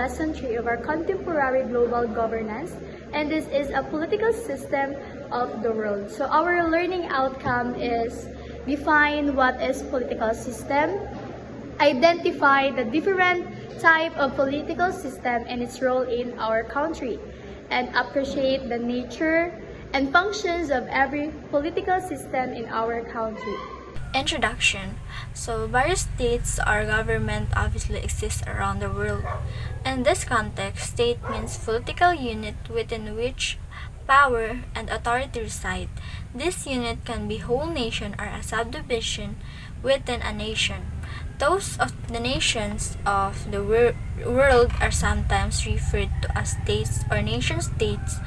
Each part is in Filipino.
lesson 3 of our contemporary global governance, and this is a political system of the world. So our learning outcome is define what is political system, identify the different type of political system and its role in our country, and appreciate the nature and functions of every political system in our country. Introduction. So, various states or government obviously exist around the world. In this context, state means political unit within which power and authority reside. This unit can be whole nation or a subdivision within a nation. Those of the nations of the world are sometimes referred to as states or nation states,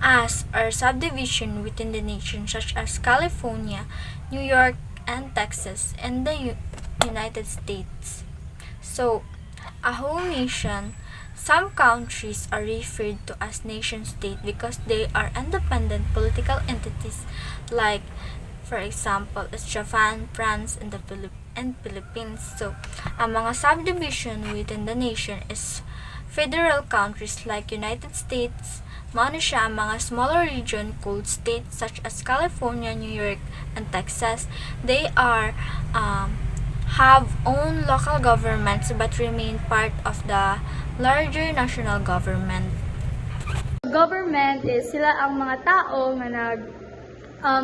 as are subdivision within the nation such as California, New York, and Texas in the United States. So, a whole nation, some countries are referred to as nation-state because they are independent political entities like, for example, is Japan, France, and the Philippines. So, ang mga subdivision within the nation is federal countries like United States. Mano siya ang mga smaller region called states such as California, New York, and Texas. They are have own local governments but remain part of the larger national government. Government is sila ang mga tao nga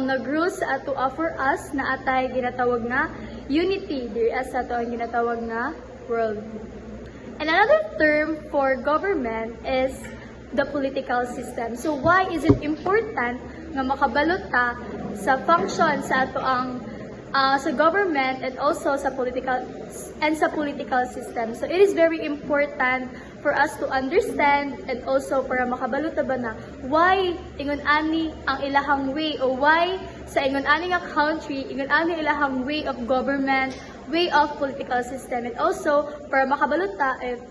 nag-rule sa ato for us na atay ginatawag nga unity diri sa ato ang ginatawag nga world. And another term for government is the political system. So why is it important nga makabalot ta sa function sa ato ang sa government and also sa political system. So it is very important for us to understand and also para makabalot ba na why ingon ani ang ilahang way o why sa ingon ani nga country ingon ani ilahang way of government, way of political system, and also para makabalot ta if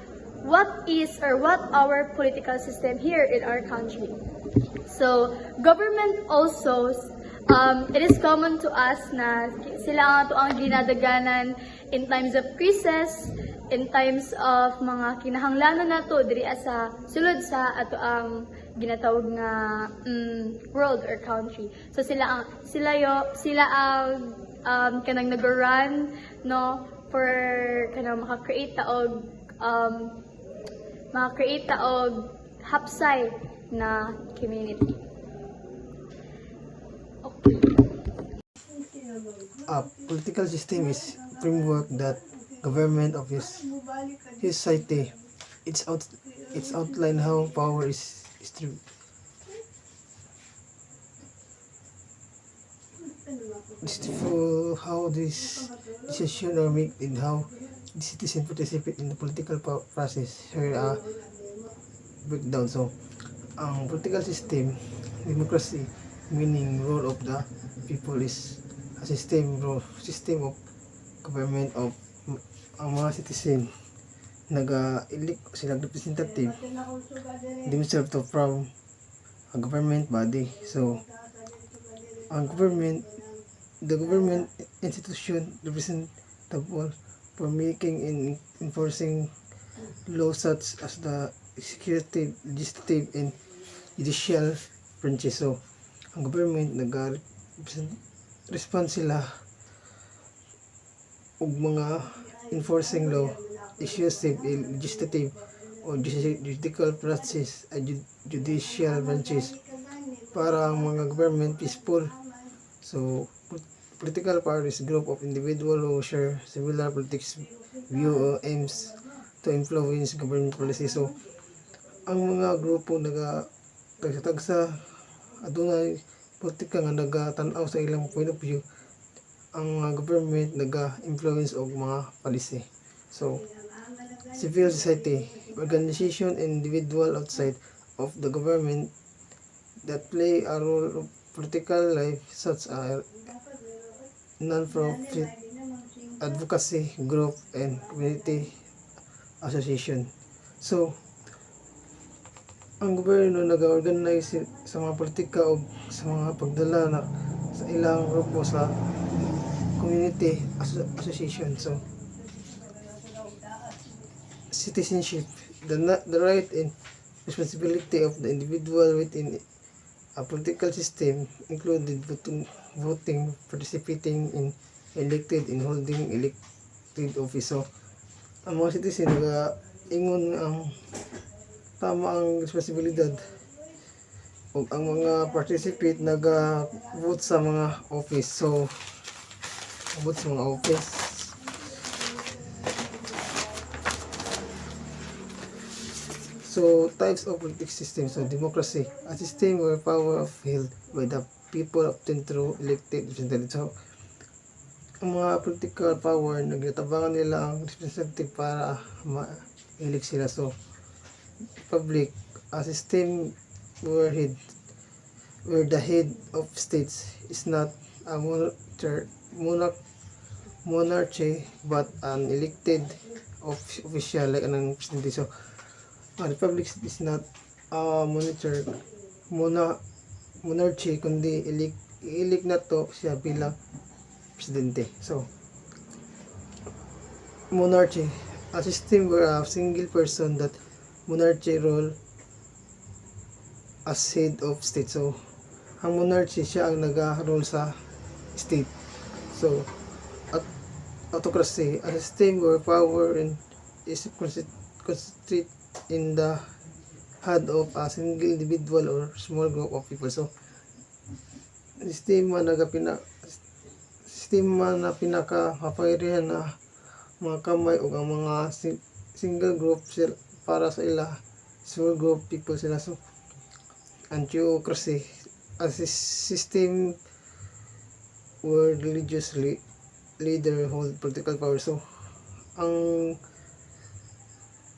what is or what our political system here in our country. So, government also, it is common to us na sila ang ginadaganan in times of crisis, in times of mga kinahanglanon nato diri sa sulod sa ato ang ginatawag nga world or country. So sila ang kanang nag-run no for kanang maka-create ta og hapsay na community. Okay. A political system is framework that government of his society. It's outline how power is for how this decision are made and how the citizen participate in the political process. Here breakdown. So, ang political system, democracy, meaning role of the people is a system of government of ang mga citizen naga-elect sila representative themselves to from a government body. So, ang the government institution representable for making and enforcing laws such as the executive, legislative, and judicial branches. So, ang government nag-respond sila og mga enforcing law, executive, legislative, o judicial branches, judicial branches para ang mga government peaceful. So, political power is a group of individuals who share similar politics view or aims to influence government policy. So, ang mga grupo nagtagsa adunay politika nga nagatanaw sa ilang point of view, ang government naga-influence og mga policy. So, civil society, organization and individual outside of the government that play a role of political life such as non-profit advocacy group and community association. So, ang gobyerno nag-organize sa mga politika o sa mga pagdala na sa ilang grupo sa community association. So, citizenship the right and responsibility of the individual within a political system, included voting, participating in elected and holding elected office. So, ang mga citizen ingon nga ang tama ang responsibilidad ug ang mga participate vote sa mga office. So, vote sa mga office. So, types of political system. So, democracy, a system where power is held by the people obtained through elected representatives. So, ang mga political power, nagtabangan nila ang representative para ma-elect sila. So, public, a system where the head of states is not a monarchy but an elected official like an president. So, a republic is not a monarchy kundi elect na to siya bilang presidente. So, monarchy, a system where a single person that monarchy role as head of state. So, ang monarchy siya ang nag-rule sa state. So, autocracy, a system where power is concentrated in the hand of a single individual or small group of people. So, sistema na pinaka-kapangyarihan na mga kamay o ang mga single group sila para sa ila, small group people sila. So, antiocracy, a system where religious leader hold political power. So, ang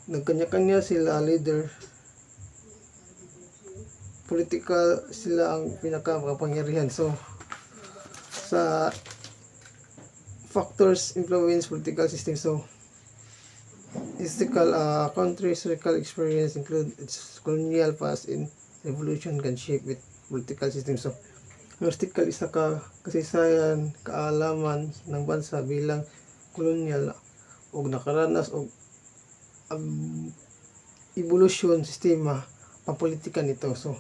nagkanya-kanya sila leader, political sila ang pinaka-makapangyarihan. So, sa factors influence political system. So, historical country's historical experience include its colonial past and revolution can shape with political system. So, historical is kasaysayan, kaalaman ng bansa bilang kolonyal o nakaranas o evolution sistema pampolitika nito. So,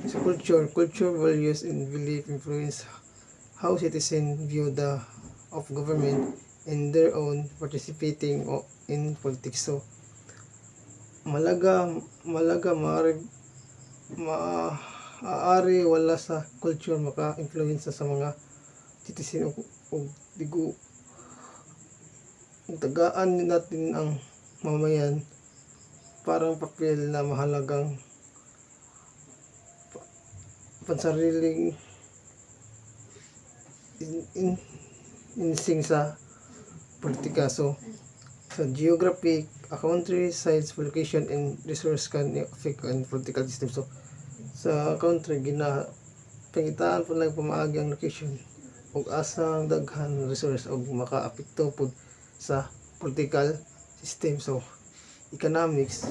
sa culture values and belief influence how citizens view the of government and their own participating in politics. So, maaari wala sa culture maka-influence sa mga citizen o digo tagaan natin ang mamayan parang papel na mahalagang pansariling insing sa politika. So, sa geographic, a country, size, location, and resource can affect ang political system. So, sa country, pangitaan po lang pamaagi ang location o asang daghan resource o maka-apekto po sa political system. So, economics,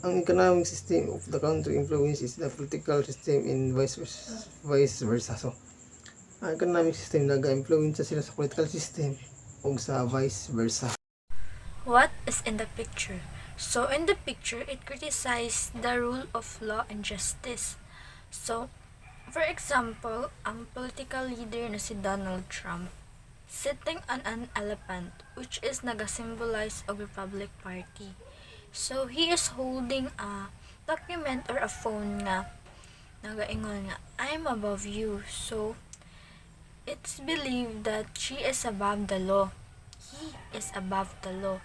ang economic system of the country influences the political system and vice versa. So, ang economic system nag-influence sila sa political system o sa vice versa. What is in the picture? So, in the picture, it criticizes the rule of law and justice. So, for example, ang political leader na si Donald Trump sitting on an elephant, which is naga-symbolize of Republic Party. So, he is holding a document or a phone nga nagaingon nga, I'm above you. So, it's believed that she is above the law. He is above the law.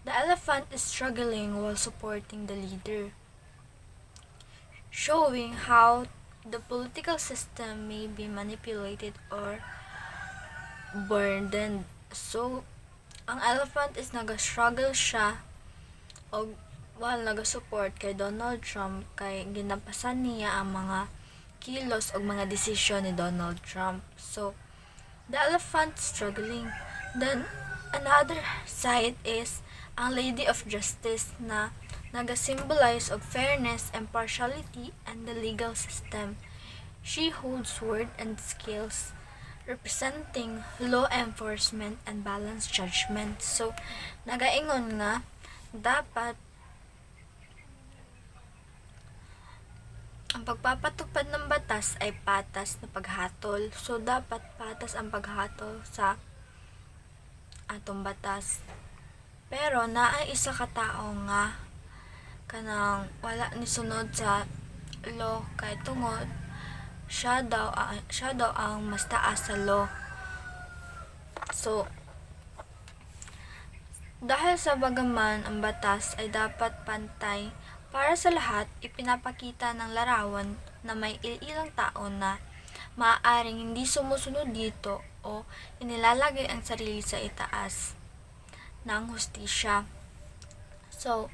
The elephant is struggling while supporting the leader, showing how the political system may be manipulated or burdened. So, ang elephant is naga-struggle siya o while naga-support kay Donald Trump kay ginapasan niya ang mga kilos o mga desisyon ni Donald Trump. So, the elephant struggling. Then, another side is ang Lady of Justice na naga-symbolize of fairness, impartiality, and the legal system. She holds sword and scales, representing law enforcement and balanced judgment. So, nagaingon nga dapat ang pagpapatupad ng batas ay patas na paghatol. So, dapat patas ang paghatol sa atong batas. Pero, naay isa ka tao nga kanang wala ni sunod sa law kay tungod siya daw ang mas taas sa law. So, dahil sa bagaman ang batas ay dapat pantay para sa lahat, ipinapakita ng larawan na may ilang tao na maaaring hindi sumusunod dito o inilalagay ang sarili sa itaas ng hustisya. So,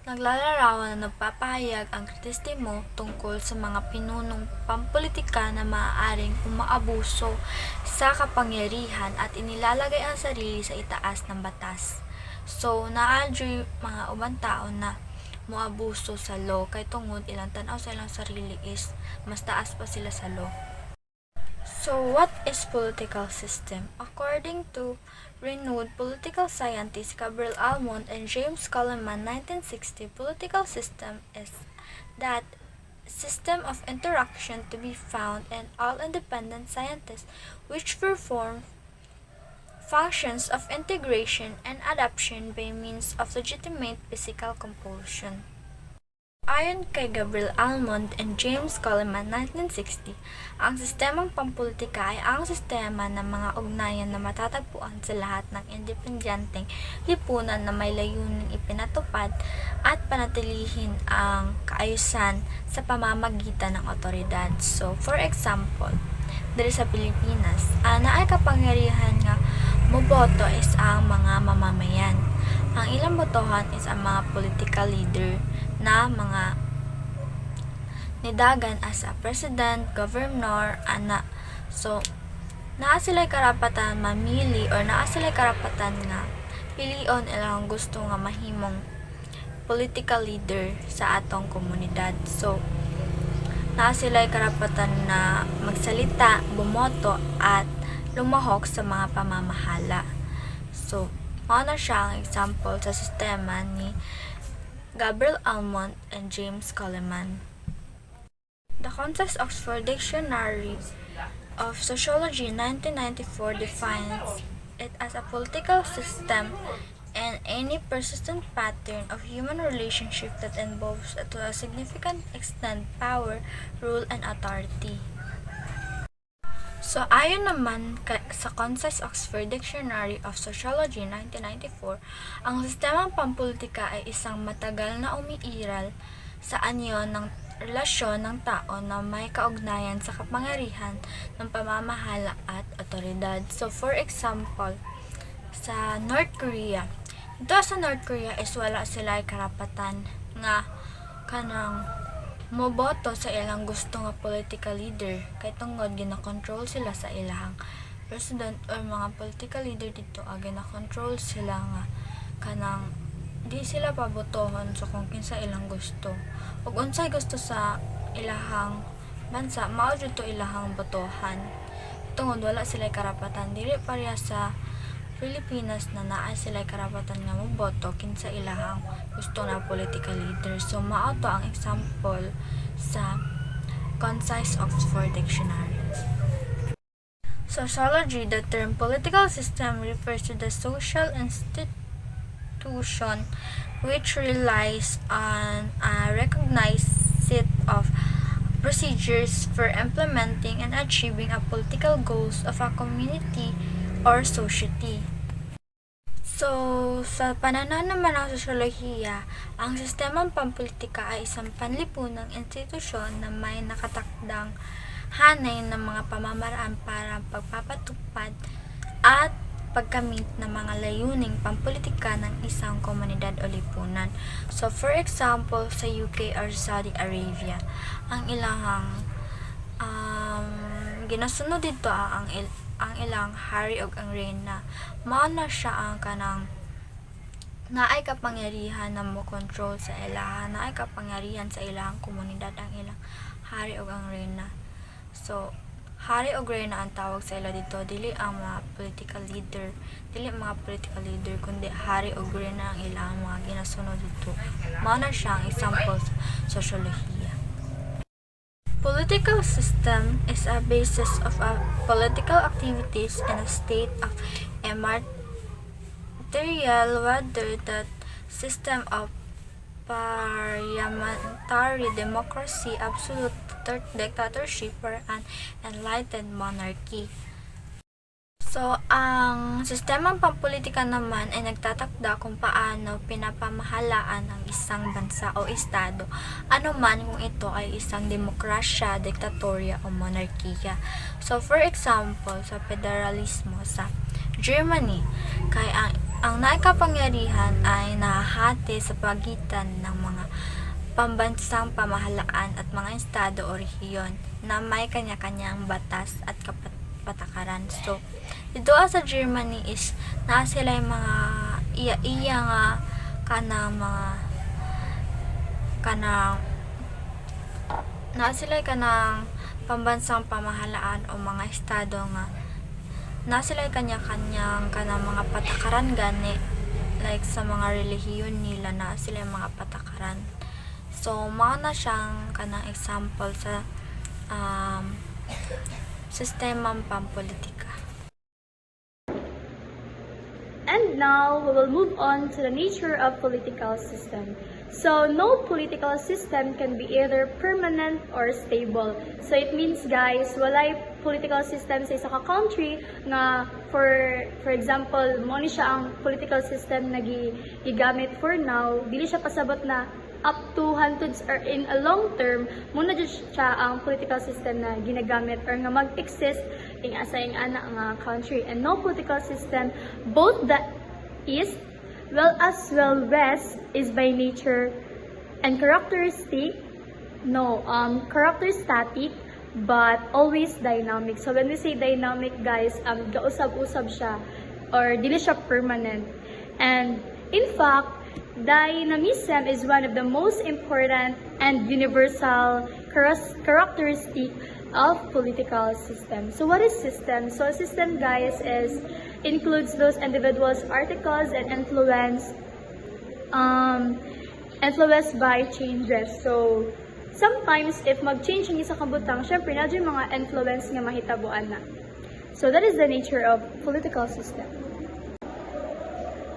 naglalarawan na nagpapahayag ang kritismo tungkol sa mga pinunong pampolitika na maaaring umaabuso sa kapangyarihan at inilalagay ang sarili sa itaas ng batas. So, naadyo mga ubang tao na moabuso sa law kay tungod ilang tanaw sa ilang sarili is mas taas pa sila sa law. So, what is political system? According to renowned political scientists Gabriel Almond and James Coleman 1960, political system is that system of interaction to be found in all independent scientists which perform functions of integration and adaptation by means of legitimate physical compulsion. Ayon kay Gabriel Almond and James Coleman 1960, ang sistemang pampolitika ay ang sistema ng mga ugnayan na matatagpuan sa lahat ng independenteng lipunan na may layuning ipinatupad at panatilihin ang kaayusan sa pamamagitan ng otoridad. So, for example, diri sa Pilipinas, naay kapangyarihan nga moboto is ang mga mamamayan. Ang ilang botohan is ang mga political leader na mga nidagan as a president, governor, ana. So, naa sila'y karapatan mamili or naa sila'y karapatan nga pilion ilang gusto nga mahimong political leader sa atong komunidad. So, naa sila'y karapatan na magsalita, bumoto, at lumahok sa mga pamamahala. So, mao na siya ang example sa sistema ni Gabriel Almond and James Coleman. The Context Oxford Dictionary of Sociology 1994 defines it as a political system and any persistent pattern of human relationship that involves to a significant extent power, rule, and authority. So, ayon naman sa Concise Oxford Dictionary of Sociology 1994, ang sistemang pampolitika ay isang matagal na umiiral sa anyo ng relasyon ng tao na may kaugnayan sa kapangyarihan ng pamamahala at otoridad. So, for example, sa North Korea, ito sa North Korea is wala sila ay karapatan nga kanang moboto sa ilang gusto nga political leader kay tungod gina-control sila sa ilang president or mga political leader dito gina-control sila nga kanang di sila pabotohon sa kung kinsa ilang gusto ug unsay gusto sa ilahang bansa mao jud to ilahang botohan tungod wala sila karapatan dili pareha sa Pilipinas na naa sila karapatan nga moboto kinsa ilahang gusto na political leader. So, mao to ang example sa Concise Oxford Dictionary. Sociology, the term political system refers to the social institution which relies on a recognized set of procedures for implementing and achieving a political goals of a community or society. So, sa pananaw naman ng sosyolohiya, ang sistemang pampolitika ay isang panlipunang institusyon na may nakatakdang hanay ng mga pamamaraan para pagpapatupad at pagkamit ng mga layuning pampolitika ng isang komunidad o lipunan. So, for example, sa UK or Saudi Arabia, ang ilang ginasunod dito ang ilang hari ug ang reyna. Mao na siya ang kanang naay kapangyarihan na mo control sa ilaha, naay kapangyarihan sa ilang komunidad ang ilang hari ug ang reyna. So, Hari o reyna ang tawag sa ila dito, dili mga political leader kundi hari o reyna ang ilang mga ginasunod dito. Mao na siya ang example sa sosyolohiya. Political system is a basis of political activities in a state of a material, whether that system of parliamentary democracy, absolute dictatorship, or an enlightened monarchy. So, ang sistemang pampolitika naman ay nagtatakda kung paano pinapamahalaan ang isang bansa o estado, anuman kung ito ay isang demokrasya, diktatorya o monarkiya. So, for example, sa federalismo sa Germany, kay ang naikapangyarihan ay nahahati sa pagitan ng mga pambansang pamahalaan at mga estado o rehiyon na may kanya-kanyang batas at patakaran. So, dito sa Germany is naa sila yung mga iya nga naa sila kanang pambansang pamahalaan o mga estado nga naa sila kanya-kanyang mga patakaran gani, like sa mga relihiyon nila naa sila yung mga patakaran. So, mao na siyang kanang example sa sistemang pampolitika. And now, we will move on to the nature of political system. So, no political system can be either permanent or stable. So, it means, guys, walay political system sa isa ka country nga, for example, mo ni siya ang political system na gigamit for now, dili siya pasabot na up to hundreds or in a long term, muna dyan siya ang political system na ginagamit or nga mag-exist in asa yung anak nga country. And no political system, both the East, well as well West, is by nature and characteristic, character-static, but always dynamic. So when we say dynamic, guys, gausab-usab siya or dili siya permanent. And in fact, dynamism is one of the most important and universal characteristic of political system. So what is system? So a system, guys, includes those individuals, articles, and influenced by changes. So sometimes if mag-change ang isa kabutang, syempre na dyan mga influence nga mahitabuan na. So that is the nature of political system.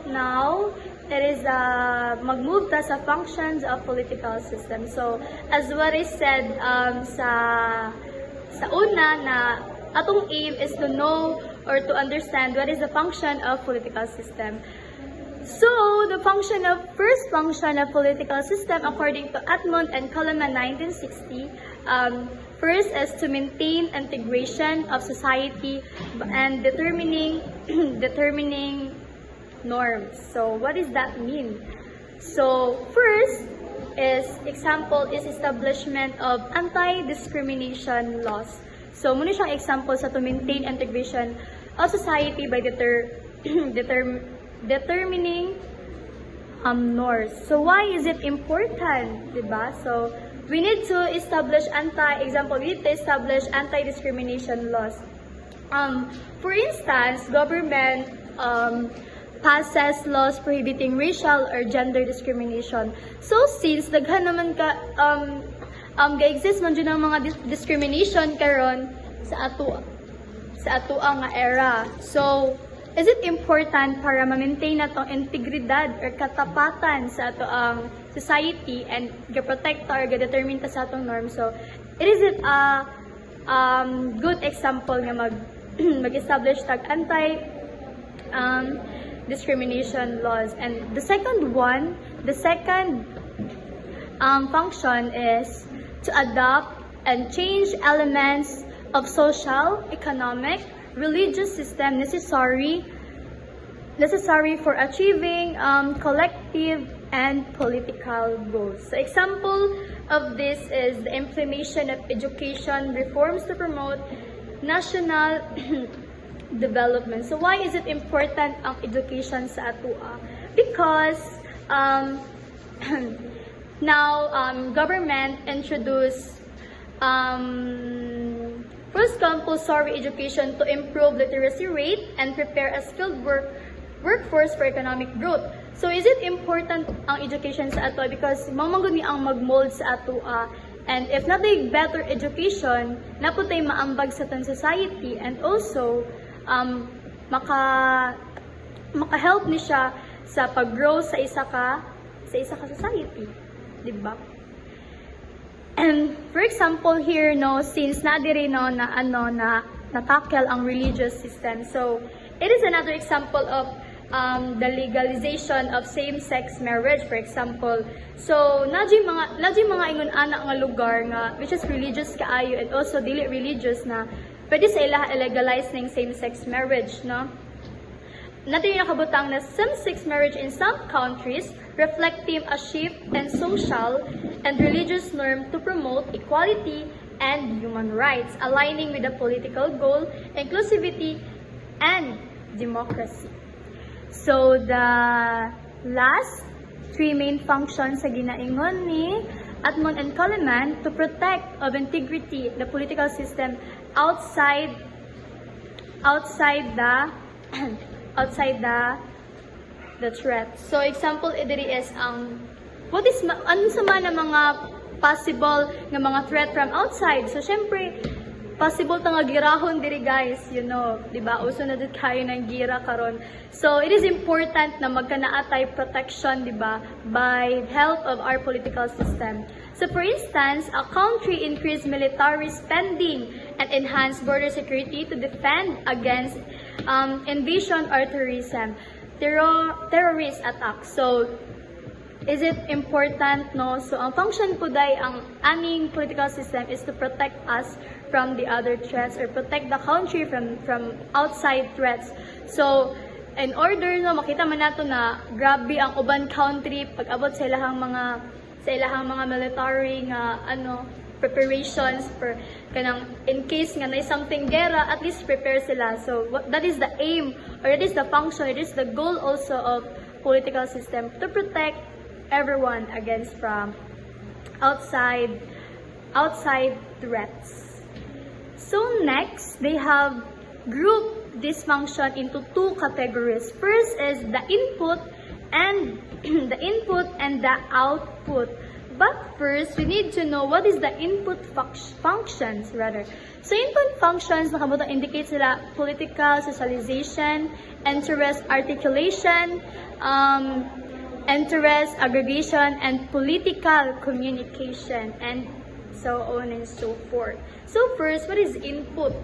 Now, it is mag-move ta sa functions of political system. So, as what I said sa una na atong aim is to know or to understand what is the function of political system. So, the first function of political system according to Atmund and Coleman 1960, first is to maintain integration of society and determining norms. So, what does that mean? So, first is establishment of anti-discrimination laws. So, muna siyang example sa to maintain integration of society by determining norms. So, why is it important? Diba? So, we need to establish anti-discrimination laws. For instance, government passes laws prohibiting racial or gender discrimination. So since daghan naman ga-exist man dyan ang mga discrimination karon sa ato ang era. So is it important para ma-maintain nato integridad or katapatan sa ato ang society and ga-protect or ga-determine ta sa atong norms. So it is a good example nga mag-establish tag discrimination laws. And the second function is to adopt and change elements of social, economic, religious system necessary for achieving collective and political goals. So example of this is the implementation of education reforms to promote national development. So why is it important ang education sa atua? Because now government introduce First, compulsory education to improve literacy rate and prepare a skilled workforce for economic growth. So, is it important ang education sa ato? Because mamangod ni ang mag-mold sa ato. And if not a better education, naputay maambag sa tan society, and also, maka-help ni siya sa pag-grow sa isa ka society. Diba? And for example here, no, since nadiri no na natakil ang religious system. So, it is another example of the legalization of same-sex marriage, for example. So, nadji mga ingon ana nga lugar nga which is religious kaayo and also dili religious na pwede sa ila legalize ning same-sex marriage, no? Natin yung nakabutang na same-sex marriage in some countries reflecting a shift in social and religious norm to promote equality and human rights, aligning with the political goal, inclusivity, and democracy. So, the last three main functions sa ginaingon ni Atmon and Coleman to protect of integrity the political system outside the threat. So, example, diri is ano sa man ang mga possible nga mga threat from outside. So, syempre, possible ta nga girahon diri guys, you know, di ba? Uso na dit kayo ng gira karon. So, it is important na magkanaatay protection, di ba, by help of our political system. So, for instance, a country increase military spending and enhance border security to defend against invasion or terrorist attacks. So, is it important, no? So, ang function po day, ang aning political system is to protect us from the other threats or protect the country from outside threats. So, in order, no, makita man nato na grabe ang uban country pag-abot sa ilahang mga military nga preparations for kanang in case nga na something gera, at least prepare sila. So, that is the aim or it is the function, it is the goal also of political system to protect everyone against from outside threats. So next, they have grouped this function into two categories. First is the input and the output. But first, we need to know what is the input functions rather. So input functions nakabutang indicate sila political socialization, interest articulation, interest aggregation, and political communication, and so on and so forth. So first, what is input?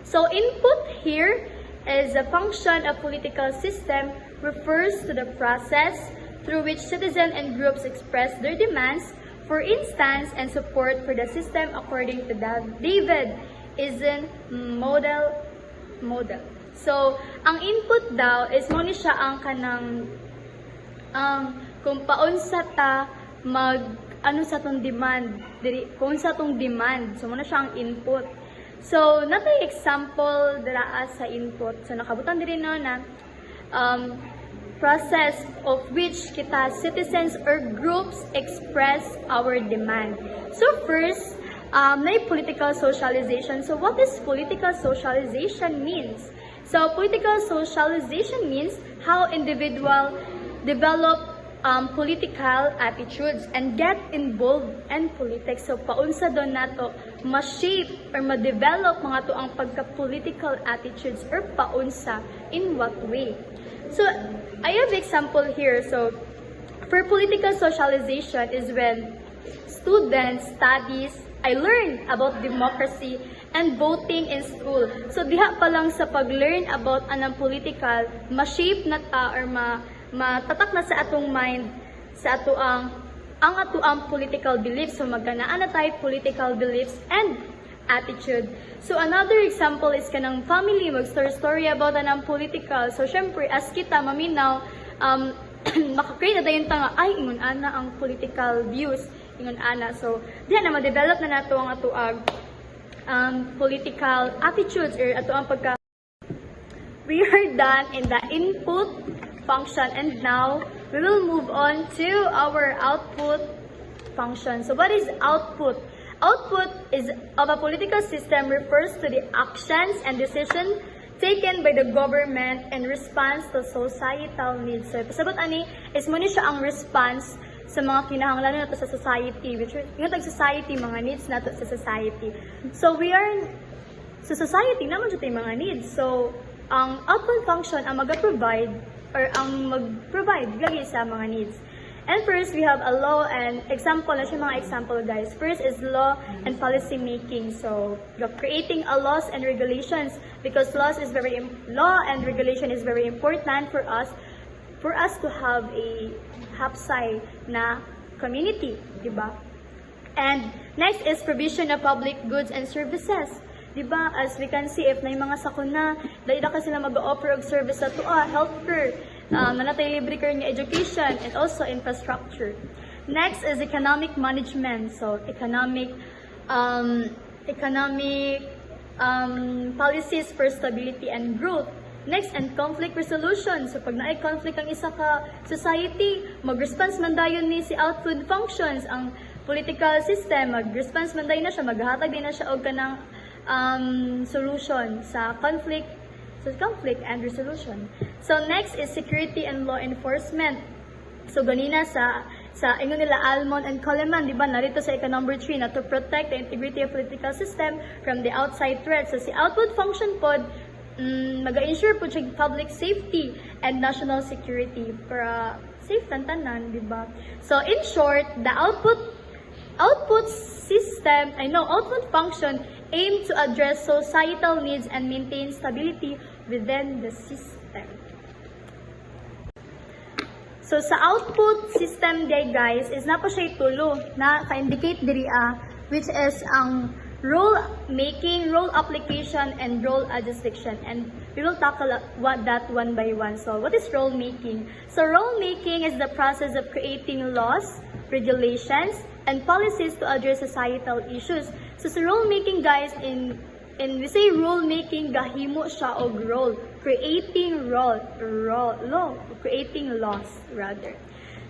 So input here is a function of political system refers to the process through which citizens and groups express their demands, for instance, and support for the system according to David Eisen model. So, ang input daw is mo ni siya ang kanang kung paunsa ta sa tong demand, kung sa tong demand, so muna siya ang input. So, natay example dira sa input. So, nakabutan diri no na process of which kita citizens or groups express our demand. So, first, may political socialization. So, what is political socialization means? So, political socialization means how individuals develop political attitudes and get involved in politics. So, paunsa doon nato ma-shape or ma-develop mga to ang pagka-political attitudes or paunsa in what way. So, I have example here. So, for political socialization is when students studies, I learn about democracy and voting in school. So, diha pa lang sa pag-learn about anang political, ma-shape na ta or matatak na sa atong mind, sa ato ang political beliefs. So, magkanaan na tayo political beliefs and attitude. So, another example is kanang family, mag-story about anang political. So, syempre, as kita maminaw, makakreate na yung tanga, ay, ingon ana ang political views, ingon ana. So, diyan na, ma-develop na nato ang atuag political attitudes or ato ang pagka. We are done in the input function, and now we will move on to our output function. So, what is output? Output is of a political system refers to the actions and decisions taken by the government in response to societal needs. So, pasabot ani is mo ni siya ang response sa mga kinahanglan nato sa society, which is yung society mga needs nato sa society. So we are sa society naman siya mga needs. So ang output function ang mag-provide or ang mag-provide lagi sa mga needs. And first, we have a law and example. Na siya mga example, guys. First is law and policy making. So, creating a laws and regulations because law and regulation is very important for us to have a hapsay na community, diba? And next is provision of public goods and services. Diba? As we can see, if may mga sakuna, dahil ka sila mag-offer of service sa healthcare, nanatay libre ka niya education, and also infrastructure. Next is economic management. So, economic policies for stability and growth. Next, and conflict resolution. So, pag naay conflict ang isa ka society, mag-response man dayon ni si output functions, ang political system, mag-response man dayon na siya, maghatag din na siya og kanang solution sa conflict and resolution. So next is security and law enforcement. So ganina sa ingon nila Almond and Coleman, di ba, narito sa number 3 na to protect the integrity of political system from the outside threats. So si output function pod mag-ensure po siya public safety and national security para safe tantanan, di ba? So in short, the output function aim to address societal needs and maintain stability within the system. So sa output system day, guys, is na po siya tulo na ka-indicate diri which is ang role making, role application, and role adjudication. And we will tackle that one by one. So what is role making? So role making is the process of creating laws, regulations, and policies to address societal issues. So sa role making, guys, in we say role making, gahimo siya og role, creating creating laws rather.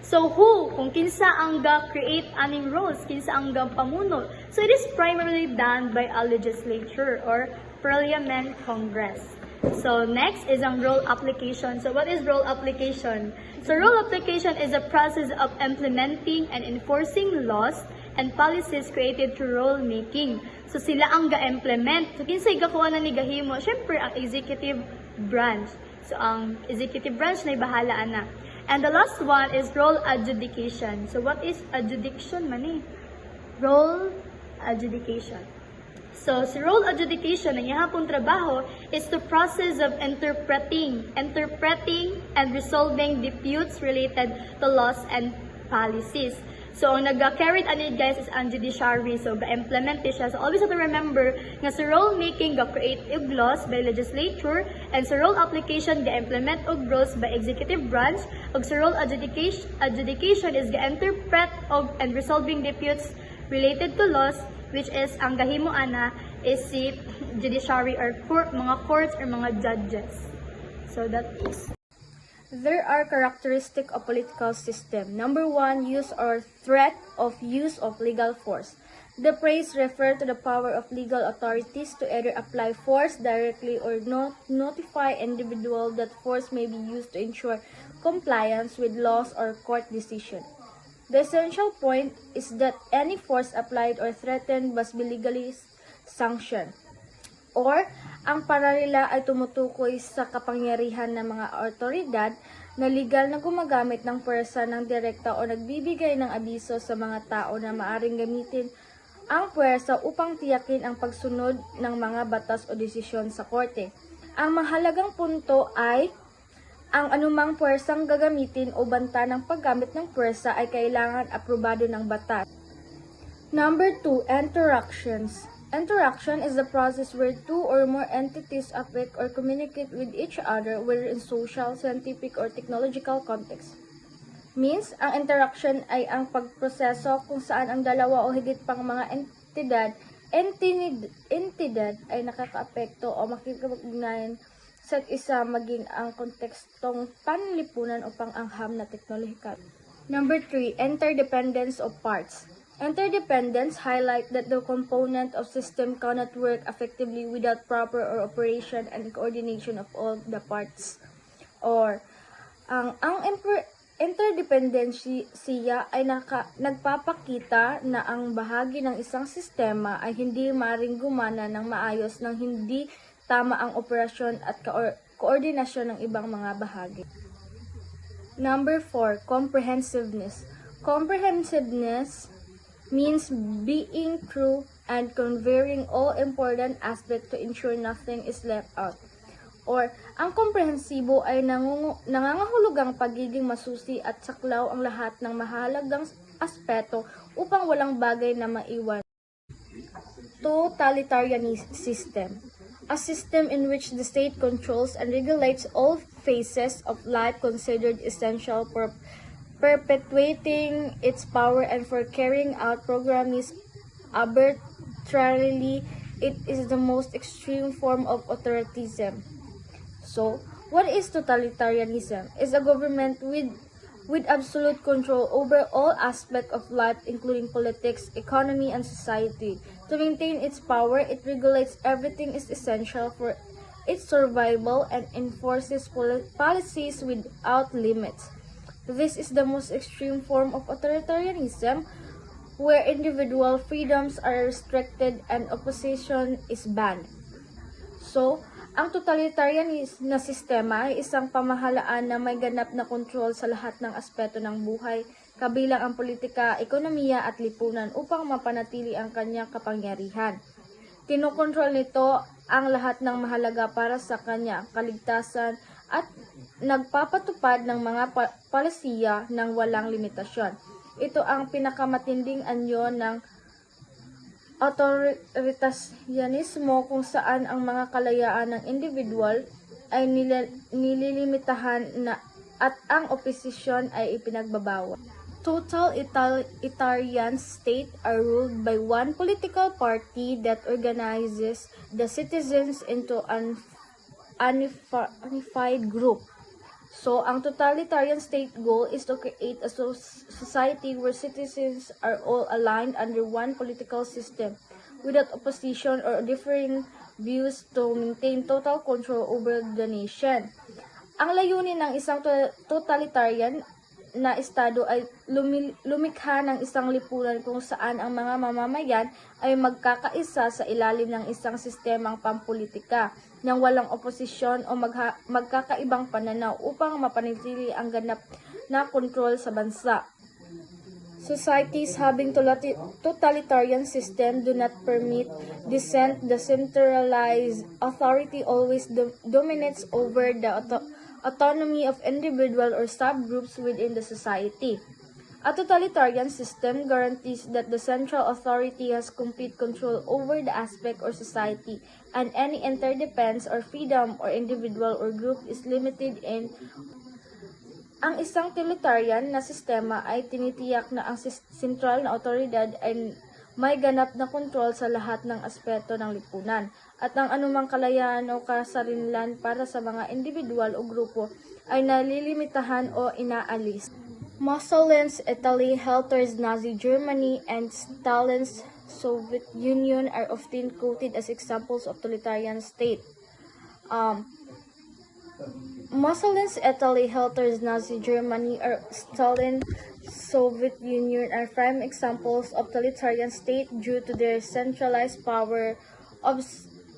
So who, kung kinsa ang ga-create aning roles, kinsa ang ga-pamuno. So it is primarily done by a legislature or parliament congress. So next is ang role application. So what is role application? So role application is a process of implementing and enforcing laws and policies created through role making. So sila ang ga-implement. So kinsay gakuha na ni gahimo, syempre ang executive branch. So ang executive branch na bahala ana. And the last one is role adjudication. So what is adjudication man eh? Role adjudication. So si role adjudication, ang ihapong trabaho is the process of interpreting and resolving disputes related to laws and policies. So, ang nag-carried ani guys is ang judiciary. So, ga-implement siya. So, always have to remember nga sa role making, ga-create og laws by legislature, and sa role application, ga-implement og rules by executive branch, og sa role adjudication is ga-interpret and resolving disputes related to laws, which is ang gahimo ana is si judiciary or mga courts or mga judges. So, that is. There are characteristics of political system. Number 1, use or threat of use of legal force. The phrase refers to the power of legal authorities to either apply force directly or notify individual that force may be used to ensure compliance with laws or court decision. The essential point is that any force applied or threatened must be legally sanctioned. Or, ang pararila ay tumutukoy sa kapangyarihan ng mga otoridad na legal na gumagamit ng puwersa ng direkta o nagbibigay ng abiso sa mga tao na maaring gamitin ang puwersa upang tiyakin ang pagsunod ng mga batas o desisyon sa korte. Ang mahalagang punto ay ang anumang puwersang gagamitin o banta ng paggamit ng puwersa ay kailangan aprobado ng batas. Number 2, interactions. Interaction is the process where two or more entities affect or communicate with each other, whether in social, scientific, or technological context. Means, ang interaction ay ang pagproseso kung saan ang dalawa o higit pang mga entidad ay nakakaapekto o makikipag-ugnayan sa isa maging ang kontekstong panlipunan o pang-angham na teknolohikal. Number 3, interdependence of parts. Interdependence highlight that the component of system cannot work effectively without proper or operation and coordination of all the parts. Or interdependensiya ay nagpapakita na ang bahagi ng isang sistema ay hindi maaaring gumana ng maayos nang hindi tama ang operasyon at koordinasyon ng ibang mga bahagi. Number 4, comprehensiveness. Comprehensiveness means being through and covering all important aspects to ensure nothing is left out. Or, ang komprehensibo ay nangangahulugang pagiging masusi at saklaw ang lahat ng mahalagang aspeto upang walang bagay na maiwan. Totalitarian system. A system in which the state controls and regulates all phases of life considered essential for perpetuating its power and for carrying out programs arbitrarily. It is the most extreme form of authoritarianism. So, what is totalitarianism? It's a government with absolute control over all aspects of life, including politics, economy, and society. To maintain its power, it regulates everything is essential for its survival and enforces policies without limits. This is the most extreme form of authoritarianism, where individual freedoms are restricted and opposition is banned. So, ang totalitarian na sistema ay isang pamahalaan na may ganap na kontrol sa lahat ng aspeto ng buhay, kabilang ang politika, ekonomiya at lipunan upang mapanatili ang kanyang kapangyarihan. Kinokontrol nito ang lahat ng mahalaga para sa kanya, kaligtasan at nagpapatupad ng mga palisiya ng walang limitasyon. Ito ang pinakamatinding anyo ng authoritarianismo kung saan ang mga kalayaan ng individual ay nililimitahan at ang oposisyon ay ipinagbabawal. Totalitarian states are ruled by one political party that organizes the citizens into an unified group. So, ang totalitarian state goal is to create a society where citizens are all aligned under one political system, without opposition or differing views to maintain total control over the nation. Ang layunin ng isang totalitarian na estado ay lumikha ng isang lipunan kung saan ang mga mamamayan ay magkakaisa sa ilalim ng isang sistemang pampolitika nang walang oposisyon o magkakaibang pananaw upang mapanatili ang ganap na kontrol sa bansa. Societies having totalitarian system do not permit dissent. The centralized authority always dominates over the autonomy of individual or subgroups within the society. A totalitarian system guarantees that the central authority has complete control over the aspect or society, and any interdependence or freedom or individual or group is limited in. Ang isang totalitarian na sistema ay tinitiyak na ang sentral na otoridad ay may ganap na kontrol sa lahat ng aspeto ng lipunan at ang anumang kalayaan o kasarinlan para sa mga individual o grupo ay nalilimitahan o inaalis. Mussolini's Italy, Hitler's Nazi Germany, and Stalin's Soviet Union are often quoted as examples of totalitarian state. Mussolini's Italy, Hitler's Nazi Germany, or Stalin's Soviet Union are prime examples of totalitarian state due to their centralized power,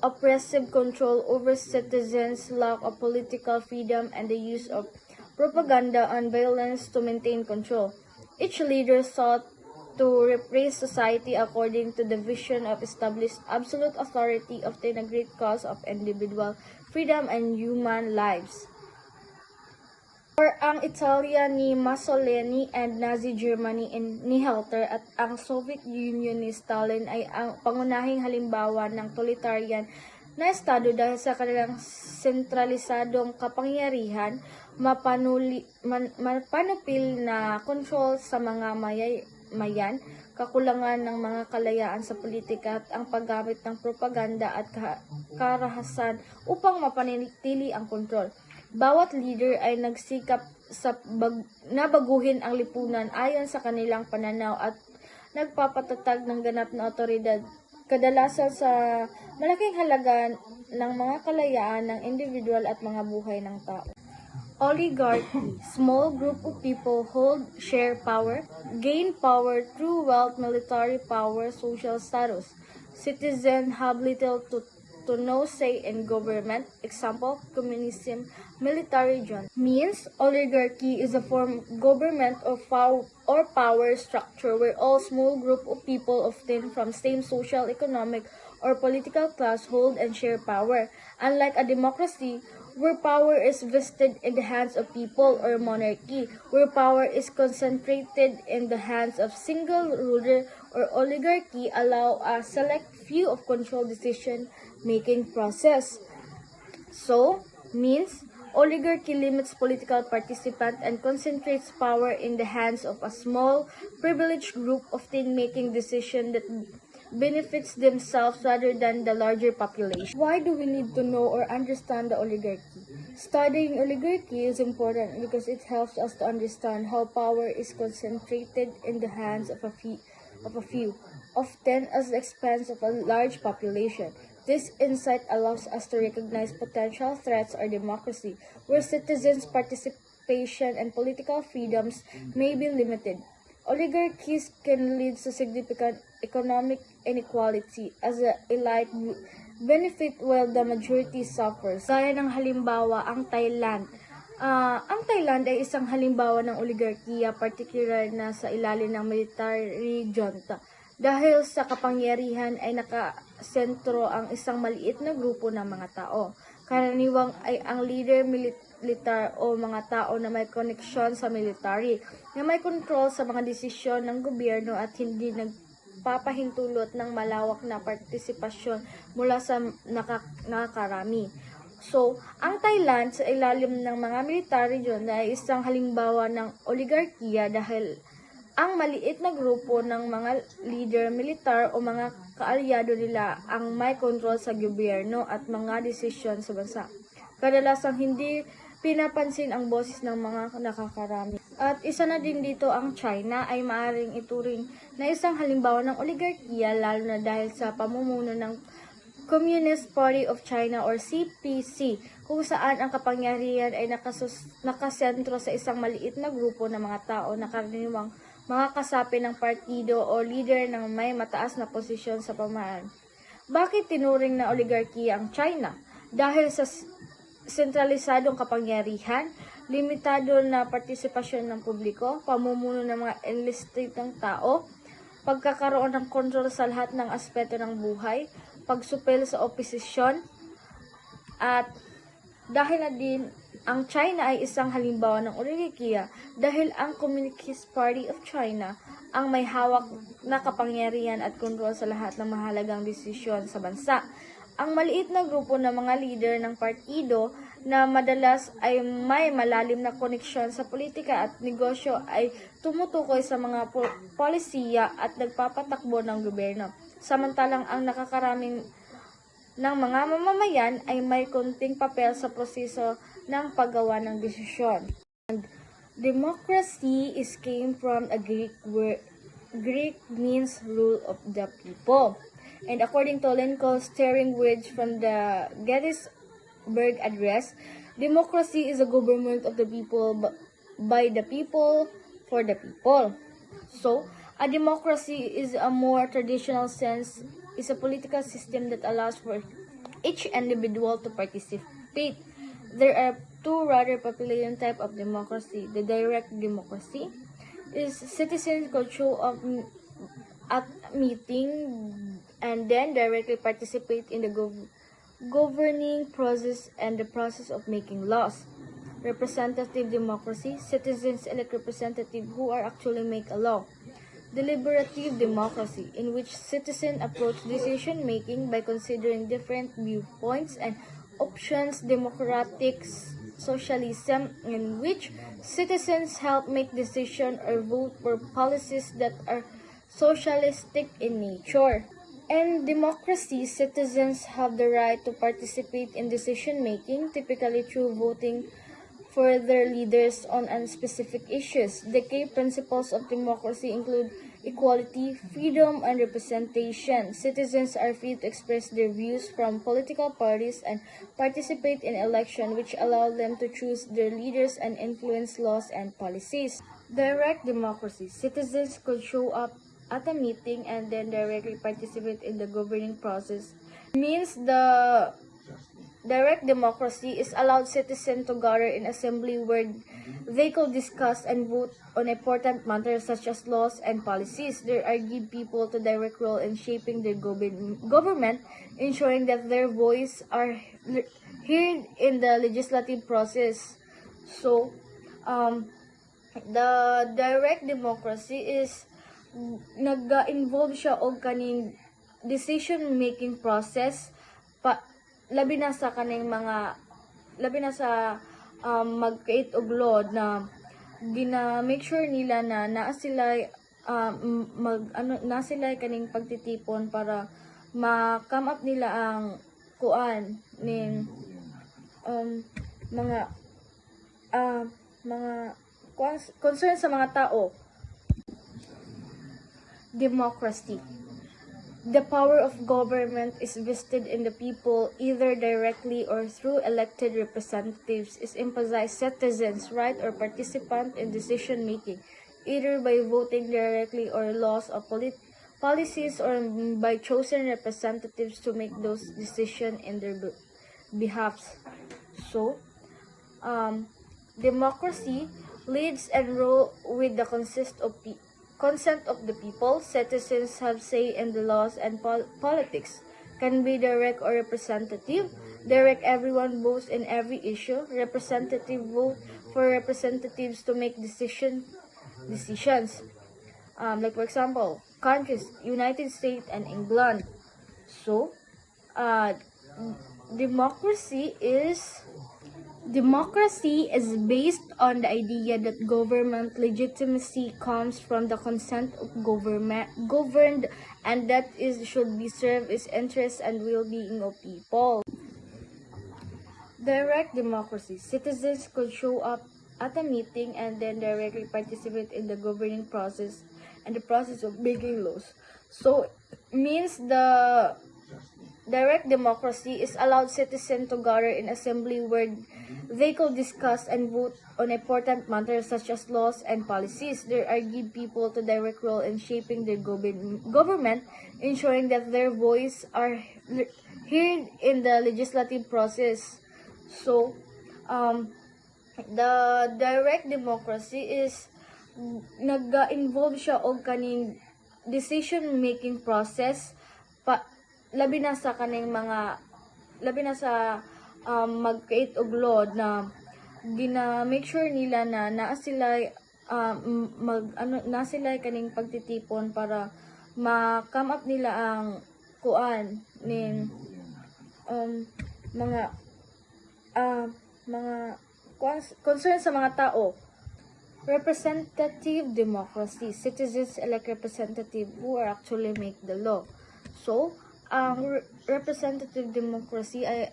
oppressive control over citizens, lack of political freedom, and the use of propaganda and violence to maintain control. Each leader sought to repress society according to the vision of established absolute authority of the great cause of individual freedom and human lives. Or ang Italia ni Mussolini and Nazi Germany ni Hitler at ang Soviet Union ni Stalin ay ang pangunahing halimbawa ng totalitarian na estado dahil sa kanilang sentralisadong kapangyarihan, mapanupil na kontrol sa mga mayan, kakulangan ng mga kalayaan sa politika at ang paggamit ng propaganda at karahasan upang mapanatili ang kontrol. Bawat leader ay nagsikap na baguhin ang lipunan ayon sa kanilang pananaw at nagpapatatag ng ganap na otoridad, kadalasan sa malaking halaga ng mga kalayaan ng individual at mga buhay ng tao. Oligarchy, small group of people hold, share power, gain power through wealth, military power, social status. Citizens have little to no say in government. Example, communism, military junta. Means, oligarchy is a form of government or power structure where all small group of people obtained from same social, economic, or political class hold and share power. Unlike a democracy, where power is vested in the hands of people, or monarchy, where power is concentrated in the hands of single ruler, or oligarchy, allow a select few of control decision-making process. So, means oligarchy limits political participant and concentrates power in the hands of a small, privileged group, often making decisions that benefits themselves rather than the larger population. Why do we need to know or understand the oligarchy? Studying oligarchy is important because it helps us to understand how power is concentrated in the hands of a few, often at the expense of a large population. This insight allows us to recognize potential threats to democracy, where citizens' participation and political freedoms may be limited. Oligarchies can lead to significant economic inequality as the elite benefit while the majority suffers. Gaya ng halimbawa, ang Thailand. Ang Thailand ay isang halimbawa ng oligarkiya, particular na sa ilalim ng military junta. Dahil sa kapangyarihan ay nakasentro ang isang maliit na grupo ng mga tao. Karaniwang ay ang leader militar o mga tao na may koneksyon sa military, na may control sa mga desisyon ng gobyerno at hindi nagpapahintulot ng malawak na partisipasyon mula sa nakakarami. So, ang Thailand sa ilalim ng mga military junta ay isang halimbawa ng oligarkiya dahil ang maliit na grupo ng mga leader militar o mga kaalyado nila ang may kontrol sa gobyerno at mga desisyon sa bansa. Kadalasang hindi pinapansin ang boses ng mga nakakarami. At isa na din dito ang China ay maaaring ituring na isang halimbawa ng oligarkiya, lalo na dahil sa pamumuno ng Communist Party of China or CPC, kung saan ang kapangyarihan ay nakasentro sa isang maliit na grupo ng mga tao na karaniwang mga kasapi ng partido o leader ng may mataas na posisyon sa pamahalaan. Bakit tinuring na oligarkiya ang China? Dahil sa sentralisadong kapangyarihan, limitado na partisipasyon ng publiko, pamumuno ng mga enlisted ng tao, pagkakaroon ng kontrol sa lahat ng aspeto ng buhay, pagsupil sa oposisyon, at dahil na din ang China ay isang halimbawa ng oligarkiya dahil ang Communist Party of China ang may hawak na kapangyarihan at kontrol sa lahat ng mahalagang desisyon sa bansa. Ang maliit na grupo ng mga leader ng partido na madalas ay may malalim na koneksyon sa politika at negosyo ay tumutukoy sa mga polisiya at nagpapatakbo ng gobyerno. Samantalang ang nakakaraming ng mga mamamayan ay may konting papel sa proseso ng paggawa ng desisyon. Democracy is came from a Greek word. Greek means rule of the people. And according to Lincoln's steering words from the Gettysburg Address, democracy is a government of the people, by the people, for the people. So, a democracy is a more traditional sense, is a political system that allows for each individual to participate. There are two rather popular type of democracy. The direct democracy is citizens could show up at meeting and then directly participate in the governing process and the process of making laws. Representative democracy, citizens elect representatives who are actually make a law. Deliberative democracy, in which citizens approach decision-making by considering different viewpoints and options. Democratic socialism, in which citizens help make decisions or vote for policies that are socialistic in nature. In democracy, citizens have the right to participate in decision-making, typically through voting for their leaders on specific issues. The key principles of democracy include equality, freedom, and representation. Citizens are free to express their views from political parties and participate in elections which allow them to choose their leaders and influence laws and policies. Direct democracy. Citizens could show up at a meeting and then directly participate in the governing process. Means the direct democracy is allowed citizens to gather in assembly where they could discuss and vote on important matters such as laws and policies. They are give people to direct role in shaping their government, ensuring that their voice are heard in the legislative process. So, the direct democracy is nag-involve siya og kaning decision making process labi na sa mag-create og law na make sure nila na naa sila na sila kaning pagtitipon para ma-come up nila ang kuan ning mga concern sa mga tao. Democracy. The power of government is vested in the people, either directly or through elected representatives, is emphasized citizens' right or participant in decision making, either by voting directly or laws or policies or by chosen representatives to make those decisions in their behalf. So, democracy leads and rule with the consent of the people. Citizens have say in the laws and politics. Can be direct or representative. Direct, everyone votes in every issue. Representative, vote for representatives to make decisions. Like for example, countries, United States and England. So, democracy is based on the idea that government legitimacy comes from the consent of governed and that should be served its interests and well-being of people. Direct democracy. Citizens could show up at a meeting and then directly participate in the governing process and the process of making laws. So, means the direct democracy is allowed citizens to gather in assembly where they could discuss and vote on important matters such as laws and policies. They are give people to direct role in shaping their government, ensuring that their voice are heard in the legislative process. So, the direct democracy is nag-involve siya og kaning decision making process labi na sa mag-create og law na make sure nila na naa sila na sila kaning pagtitipon para ma-come up nila ang kuan ning mga concern sa mga tao. Representative democracy. Citizens elect representative who are actually make the law. So, ang representative democracy ay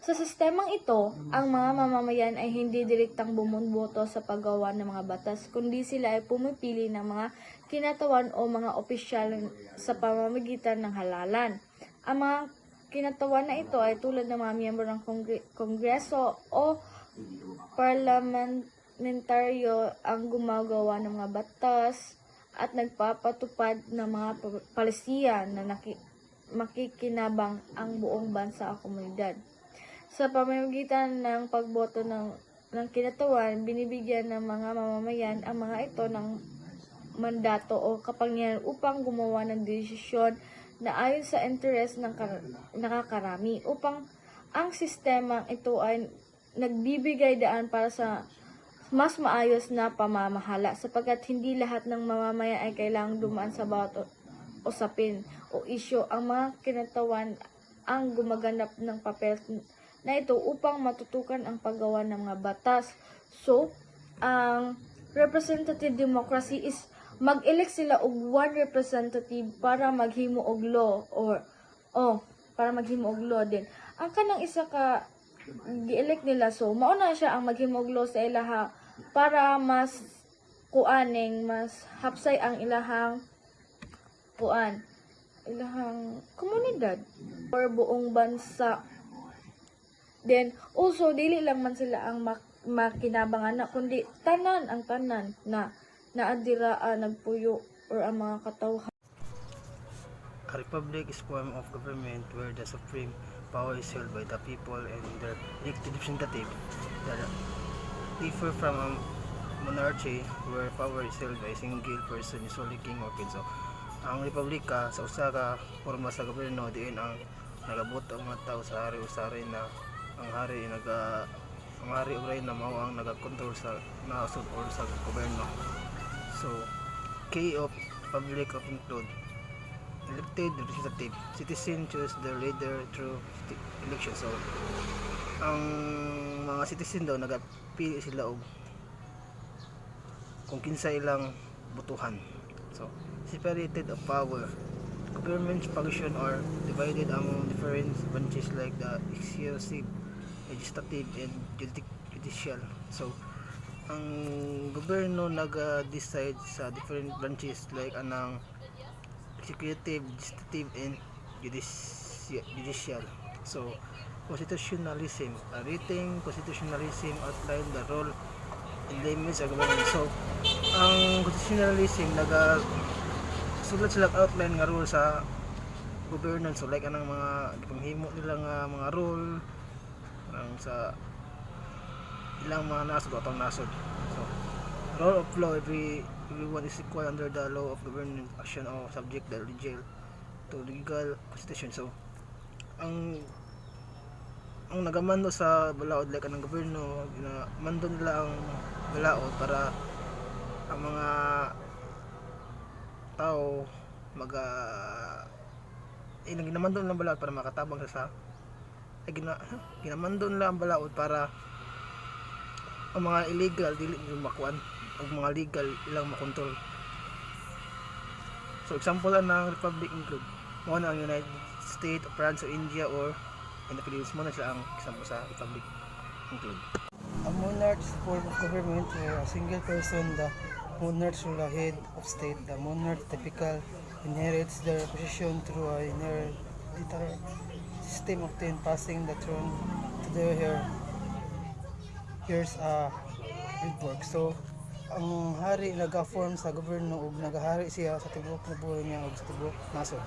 sa sistemang ito, ang mga mamamayan ay hindi direktang bumoboto sa paggawa ng mga batas, kundi sila ay pumipili ng mga kinatawan o mga opisyal sa pamamagitan ng halalan. Ang mga kinatawan na ito ay tulad ng mga miyembro ng kongreso o parlamentaryo ang gumagawa ng mga batas at nagpapatupad ng mga palisiya na makikinabang ang buong bansa o komunidad. Sa pamamagitan ng pagboto ng kinatawan, binibigyan ng mga mamamayan ang mga ito ng mandato o kapangyarihan upang gumawa ng desisyon na ayon sa interes ng nakakarami, upang ang sistemang ito ay nagbibigay daan para sa mas maayos na pamamahala, sapagkat hindi lahat ng mamamayan ay kailangang dumaan sa bawat usapin o isyu. Ang mga kinatawan ang gumaganap ng papel na ito upang matutukan ang paggawa ng mga batas. So, ang representative democracy is mag-elect sila og one representative para maghimo og law para maghimo og law din. Ang kanang isa ka gi-elect nila, so mauna siya ang maghimo og law sa ilaha para mas kuaning mas hapsay ang ilahang komunidad or buong bansa. Then also dili lang man sila ang makinabangan na kundi tanan na naadiraan nagpuyo or ang mga katawhan. A republic is form of government where the supreme power is held by the people and their elected representative. That differ from a monarchy where power is held by a single person, usually king or queen. So, ang republika sa usa ka forma sa gobyerno diin ang nagabot ang mga tao sa hari-usari na ang hari uray na mao ang nagakontrol sa nasod or sa gobyerno. So, key of republic of include elected representative. Citizen choose their leader through election. So, ang mga citizen daw nagapili sila og kung kinsa ilang botohan. So, separated of power. Government's function are divided among different branches like the executive, legislative, and judicial. So, ang gobyerno nag-decide sa different branches like anang executive, legislative, and judicial. So, constitutionalism. A written constitutionalism outline the role and limits of government. So, ang constitutionalism sulat sila outline nga rule sa gobyerno. So, like anang mga gipanghimo nila nga mga rule sa ilang mga nasod o atong nasod. So, rule of law, everyone is equal under the law of government action o subject the legal to legal constitution. So, ang nagamando sa balaod like anang gobyerno, mando nila ang balaod para ang mga tao ginamando nila ang balaod para makatabang sa ginamando nila ang balaod para ang mga illegal dili nila makuan o mga legal ilang makontrol. So example ng republic include mo na ang United States, France, o India, or in the Philippines. Mo na sila ang example sa republic include. A monarch is a form of government where a single person, the monarch, or the head of state. The monarch typically inherits their position through a hereditary system, often passing the throne to their heirs with work. So, ang hari nag-form sa gobyerno ug nagahari siya sa tibok na buhay niya ug sa tibok nasod.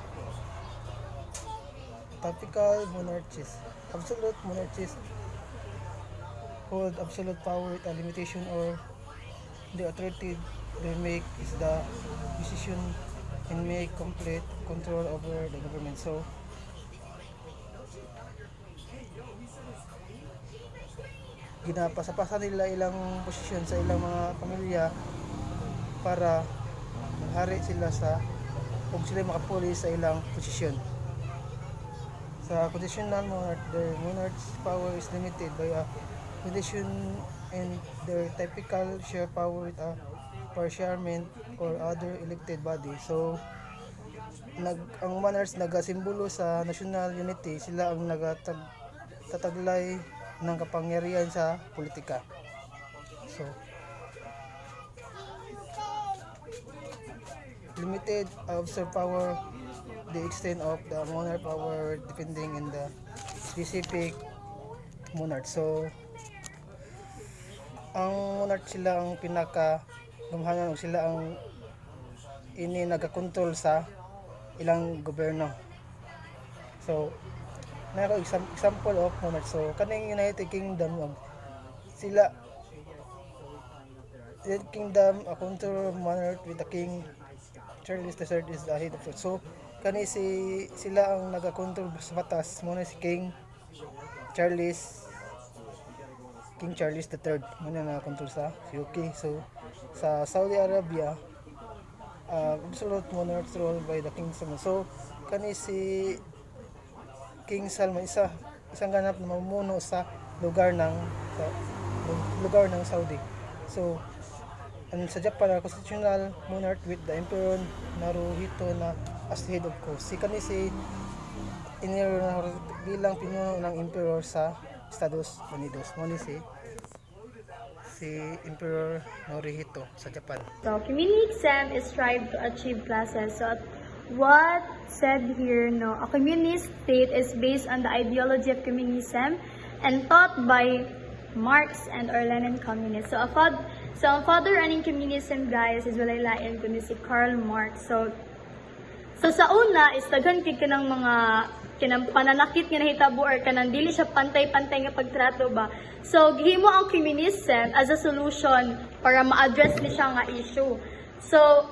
Typical monarchies. Absolute monarchies hold absolute power with a limitation or the authority they make is the decision and make complete control over the government. So, ginapasa-pasa nila ilang posisyon sa ilang mga pamilya para maghari sila kung sila makapuli sa ilang posisyon. Sa constitutional monarch, their monarch's power is limited by a condition and their typical share power with a parliament or other elected body. So, ang monarchs nagasimbolo sa national unity, sila ang nagtataglay ng kapangyarihan sa politika. So, limited observed power, the extent of the monarch power depending on the specific monarch. So, ang monarch sila ang pinaka gamhanan, sila ang nagakontrol sa ilang gobyerno. So, na example of monarch. So, kaning United Kingdom, sila United Kingdom, a control monarch with the King Charles III is the head of it. So, sila ang nagakontrol sa batas. Muna si King Charles III. Muna nagakontrol sa UK. So, sa Saudi Arabia, absolute monarch rule by the King Salman. So, si King Salman isang ganap na mamumuno sa lugar ng Saudi. So, sa Japan, constitutional monarch with the Emperor Naruhito na as head of course. Si bilang pinuno ng emperor sa Estados Unidos. Muna si si Emperor Norihito sa Japan. So, communism is strive to achieve classes. So, what said here, no, a communist state is based on the ideology of communism and taught by Marx and or Lenin communists. So, ang father running communism, guys, is wala lain kundi si Karl Marx. So sa una is daghan kay kanang mga kanang pananakit nga nahitabo or kanang dili siya pantay-pantay nga pagtrato ba. So gihimo ang communism as a solution para ma-address ni siya nga issue. So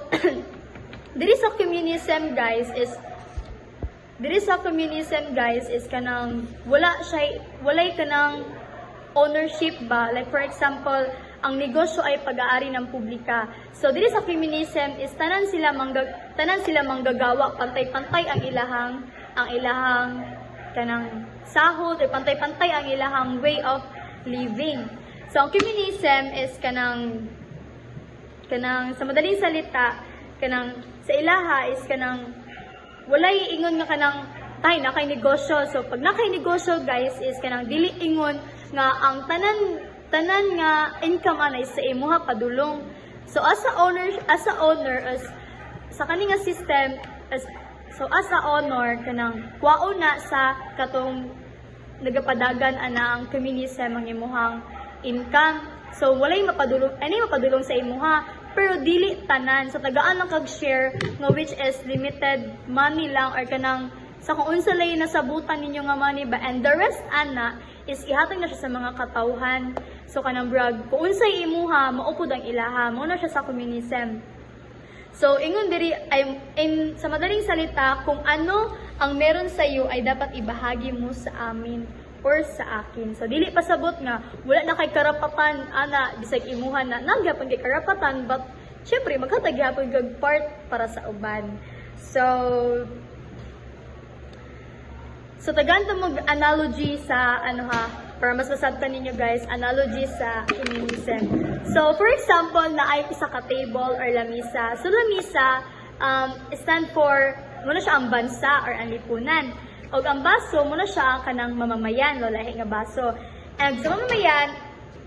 diri sa communism guys is kanang walay kanang ownership ba, like for example ang negosyo ay pag-aari ng publika. So diri sa feminism is tanan sila manggagawa pantay-pantay ang ilahang kanang sahod o pantay-pantay ang ilahang way of living. So ang feminism is kanang sa madaling salita kanang sa ilaha is kanang walay ingon nga kanang tay na kay negosyo. So pag na kay negosyo guys is kanang dili ingon nga ang tanan nga income anay sa imuha padulong. So as a owner as sa kaning nga system as a owner kanang kwao na sa katong nagapadagan ana ang communism ang imuhang income. So walay mapadulong sa imuha pero dili tanan. So tagaan lang kag share nga which is limited money lang or kanang sa kung unsa lay nasabutan ninyo nga money ba, and the rest ana is ihatag na siya sa mga katawhan. So kanang brag kung unsay imuha maupod ang ilaha mo na siya sa communism. So ingon diri ay sa madaling salita kung ano ang meron sa iyo ay dapat ibahagi mo sa amin or sa akin. So dili pasabot nga wala na kay karapatan ana bisag imuha na nagyapon kay karapatan, but syempre maghatag gyapon kag part para sa uban. So tagaan mo analogy sa para mas masabtan ninyo guys, analogy sa communism. So for example, na ay isa ka table or lamisa. So lamisa stand for muna siya ang bansa or ang lipunan. O ang baso muna siya ang kanang mamamayan, lahi nga baso. And sa mamamayan,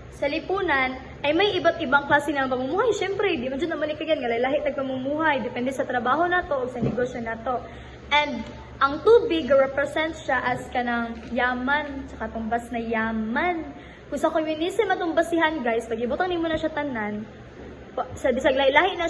sa lipunan ay may iba't ibang klase ng pamumuhay. Syempre, di man dyan naman ikagan nga lahi tag pamumuhay, depende sa trabaho nato o sa negosyo nato. And ang tubig represent siya as kanang yaman, tsaka tumbas na yaman. Kung sa communism atong basihan guys, pag ibutang nimo na siya tanan, sa bisag lahi na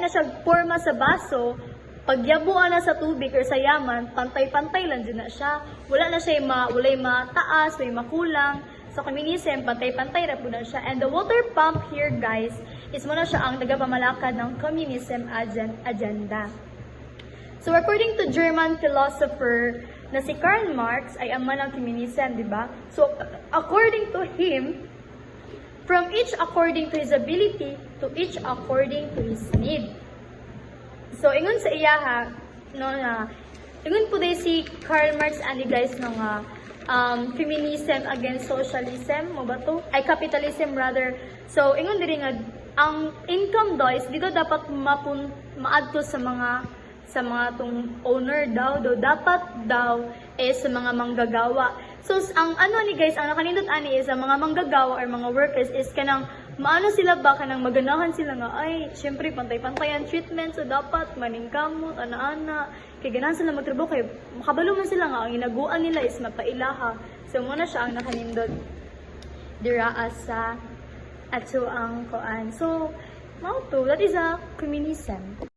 siya forma sa baso, pag yabuan na sa tubig or sa yaman, pantay-pantay lang din na siya. Wala na siya walay mataas, may makulang. Sa communism, pantay-pantay ra po na siya. And the water pump here guys, is muna siya ang nagapamalakad ng communism agenda. So according to German philosopher na si Karl Marx ay ama ng communism, di ba? So according to him, from each according to his ability to each according to his need. So ingon sa iyaha ingon po day si Karl Marx ani guys nga feminism against socialism mo ba to? Ay capitalism rather. So ingon diri nga ang income guys dito dapat maadto sa mga tong owner dapat sa mga manggagawa. So ang ni guys, ang nakanindot ani is ang mga manggagawa or mga workers is kanang maano sila ba kanang maganahan sila nga ay syempre pantay-pantay ang treatment, so dapat maningkamot ana-ana kay ganahan sila magtrabaho kay makabalo man sila nga ang inaguan nila is mapailaha. So muna siya ang nakanindot dira sa ato ang koan. So mao to, that is a communism.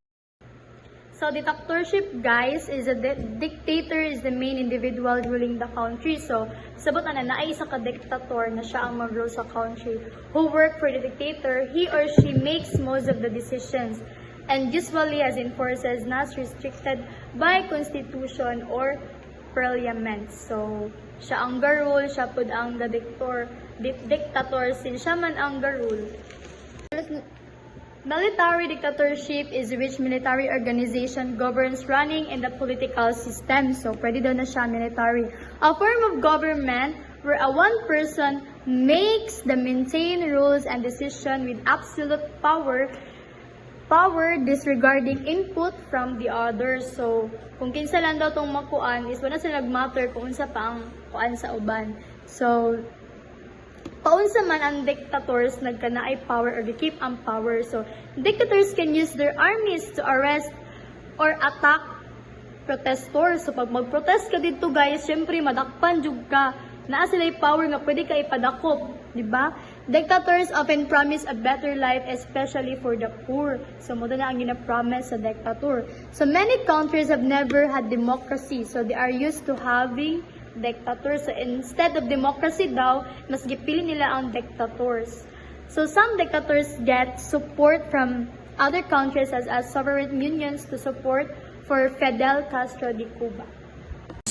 So dictatorship guys is a dictator is the main individual ruling the country. So sabot na ay isa ka dictator na siya ang mag-rule sa country. Who work for the dictator, he or she makes most of the decisions and usually has enforces not restricted by constitution or parliament. So siya ang garul, siya pud ang dictator since siya man ang garul. Military dictatorship is which military organization governs running in the political system. So, pwede daw na siya military. A form of government where a one person makes the maintain rules and decision with absolute power disregarding input from the others. So, kung kinsa lang daw tong makuan is wala sila nagmatter kung unsa pa ang kuan sa uban. So, paunsa man ang dictators nagkanaay power or keep ang power. So, dictators can use their armies to arrest or attack protestors. So, pag mag-protest ka dito guys, syempre madakpan jud ka. Naa sila power nga pwede ka ipadakop, di ba? Dictators often promise a better life, especially for the poor. So, mo na ang gina-promise sa dictator. So, many countries have never had democracy. So, they are used to having dictators. So, instead of democracy daw, mas gipili nila ang dictators. So, some dictators get support from other countries as sovereign unions to support for Fidel Castro de Cuba.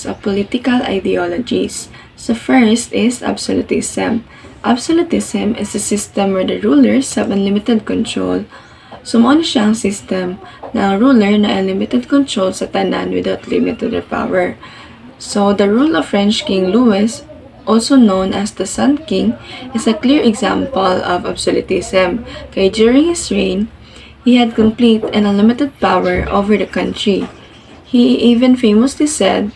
Of political ideologies. So first is absolutism. Absolutism is a system where the rulers have unlimited control. So mao ni siya ang system na ang ruler na unlimited control sa tanan without limit to their power. So the rule of French King Louis, also known as the Sun King, is a clear example of absolutism. Kay during his reign, he had complete and unlimited power over the country. He even famously said,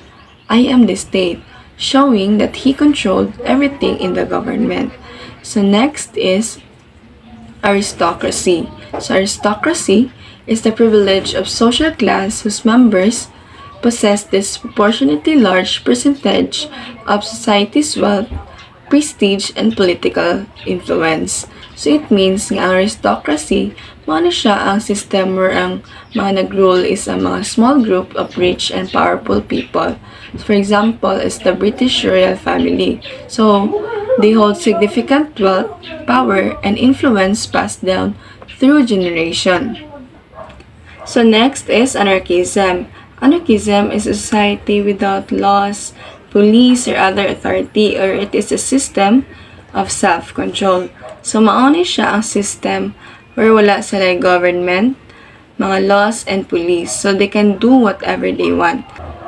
"I am the state," showing that he controlled everything in the government. So next is aristocracy. So aristocracy is the privilege of social class whose members possess disproportionately large percentage of society's wealth, prestige, and political influence. So it means nga ang aristocracy, mao na siya ang system where ang mga nag-rule is a mga small group of rich and powerful people. For example, is the British royal family. So, they hold significant wealth, power, and influence passed down through generation. So next is anarchism. Anarchism is a society without laws, police, or other authority, or it is a system of self-control. So mauni siya ang system where wala sila government, mga laws, and police. So they can do whatever they want.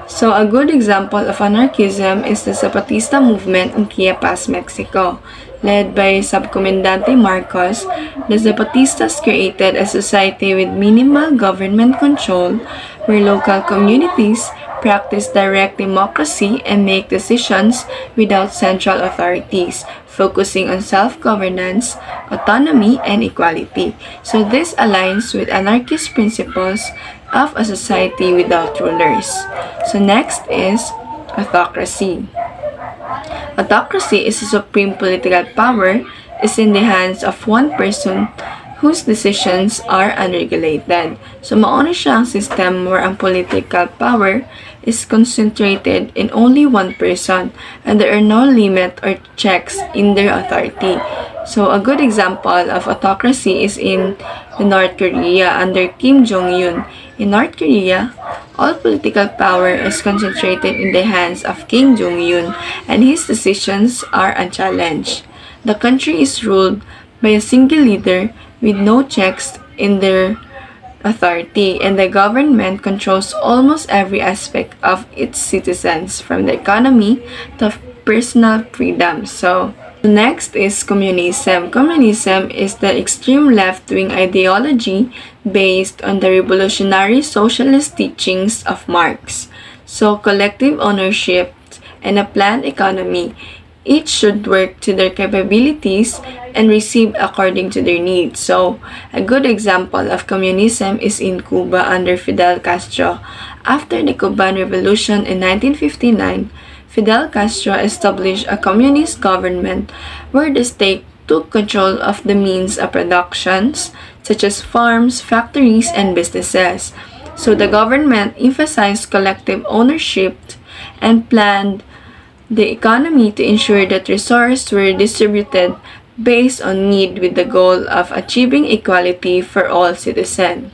So a good example of anarchism is the Zapatista movement in Chiapas, Mexico. Led by Subcomandante Marcos, the Zapatistas created a society with minimal government control where local communities practice direct democracy and make decisions without central authorities, focusing on self-governance, autonomy, and equality. So this aligns with anarchist principles of a society without rulers. So next is autocracy. Autocracy is a supreme political power is in the hands of one person whose decisions are unregulated. So mauna siya ang system where ang political power is concentrated in only one person and there are no limit or checks in their authority. So a good example of autocracy is in North Korea under Kim Jong-un. In North Korea, all political power is concentrated in the hands of Kim Jong-un and his decisions are unchallenged. The country is ruled by a single leader with no checks in their authority, and the government controls almost every aspect of its citizens, from the economy to personal freedom. So, next is communism. Communism is the extreme left-wing ideology based on the revolutionary socialist teachings of Marx. So, collective ownership and a planned economy. Each should work to their capabilities and receive according to their needs. So, a good example of communism is in Cuba under Fidel Castro. After the Cuban Revolution in 1959, Fidel Castro established a communist government where the state took control of the means of productions, such as farms, factories, and businesses. So the government emphasized collective ownership and planned the economy to ensure that resources were distributed based on need with the goal of achieving equality for all citizens.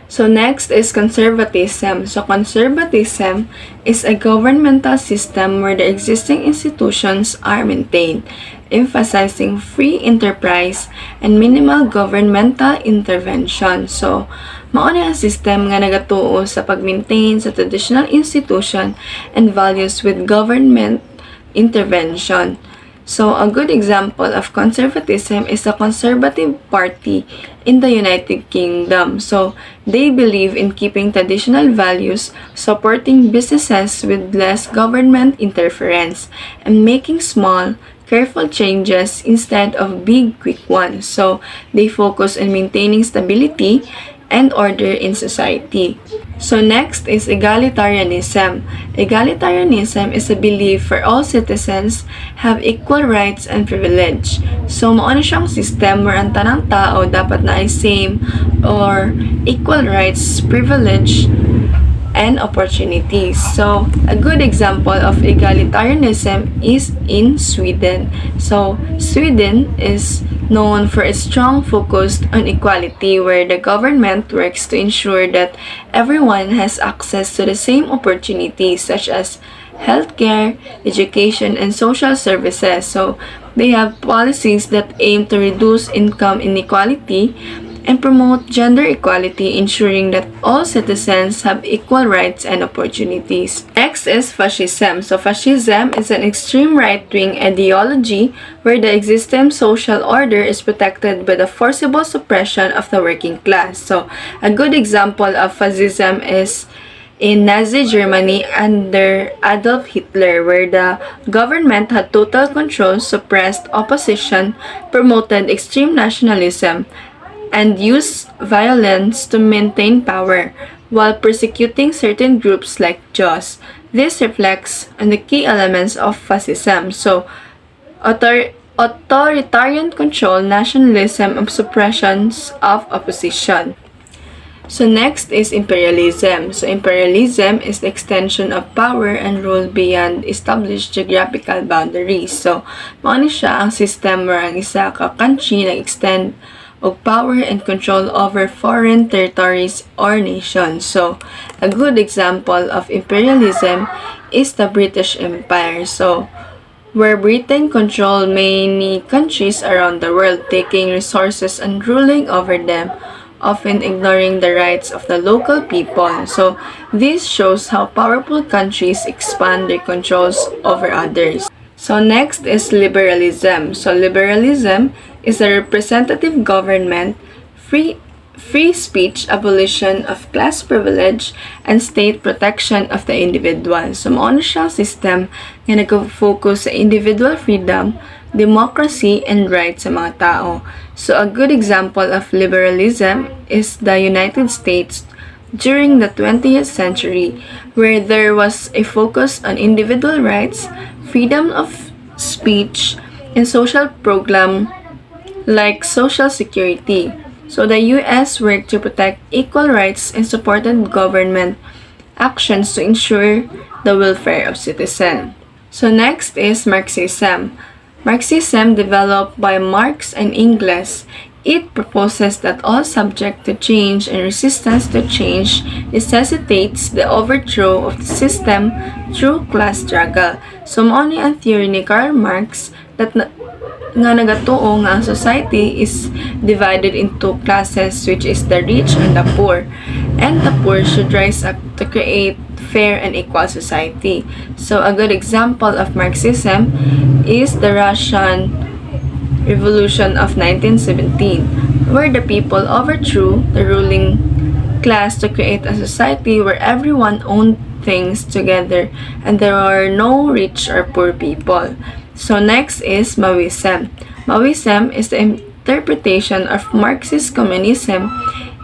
So next is conservatism. So conservatism is a governmental system where the existing institutions are maintained, emphasizing free enterprise and minimal governmental intervention. So, mao ni ang system nga nagatuo sa pag-maintain sa traditional institution and values with government intervention. So, a good example of conservatism is the Conservative Party in the United Kingdom. So, they believe in keeping traditional values, supporting businesses with less government interference, and making small, careful changes instead of big, quick ones. So, they focus on maintaining stability and order in society. So next is egalitarianism. Egalitarianism is a belief for all citizens have equal rights and privilege. So mao na siyang system where ang tanang tao dapat na ay same or equal rights, privilege, and opportunities. So, a good example of egalitarianism is in Sweden. So, Sweden is known for its strong focus on equality, where the government works to ensure that everyone has access to the same opportunities such as healthcare, education, and social services. So, they have policies that aim to reduce income inequality and promote gender equality, ensuring that all citizens have equal rights and opportunities. Next is fascism. So fascism is an extreme right-wing ideology where the existing social order is protected by the forcible suppression of the working class. So a good example of fascism is in Nazi Germany under Adolf Hitler, where the government had total control, suppressed opposition, promoted extreme nationalism, and used violence to maintain power, while persecuting certain groups like Jews. This reflects on the key elements of fascism. So, authoritarian control, nationalism, and suppressions of opposition. So next is imperialism. So imperialism is the extension of power and rule beyond established geographical boundaries. So, mao ni siya ang system where ang isa ka country nag-extend of power and control over foreign territories or nations. So, a good example of imperialism is the British Empire. So, where Britain controlled many countries around the world, taking resources and ruling over them, often ignoring the rights of the local people. So, this shows how powerful countries expand their controls over others. So next is liberalism. So liberalism is a representative government, free speech, abolition of class privilege, and state protection of the individual. So mao na siyang system nga nag-focus sa individual freedom, democracy, and rights sa mga tao. So a good example of liberalism is the United States during the 20th century, where there was a focus on individual rights, freedom of speech, and social program like Social Security. So the US worked to protect equal rights and supported government actions to ensure the welfare of citizens. So next is Marxism. Marxism, developed by Marx and Engels, it proposes that all subject to change and resistance to change necessitates the overthrow of the system through class struggle. So mao ni ang theory ni Karl Marx that nga nagatuo nga ang society is divided into classes, which is the rich and the poor. And the poor should rise up to create fair and equal society. So a good example of Marxism is the Russian Revolution of 1917, where the people overthrew the ruling class to create a society where everyone owned things together and there are no rich or poor people. So next is Maoism. Maoism is the interpretation of Marxist communism,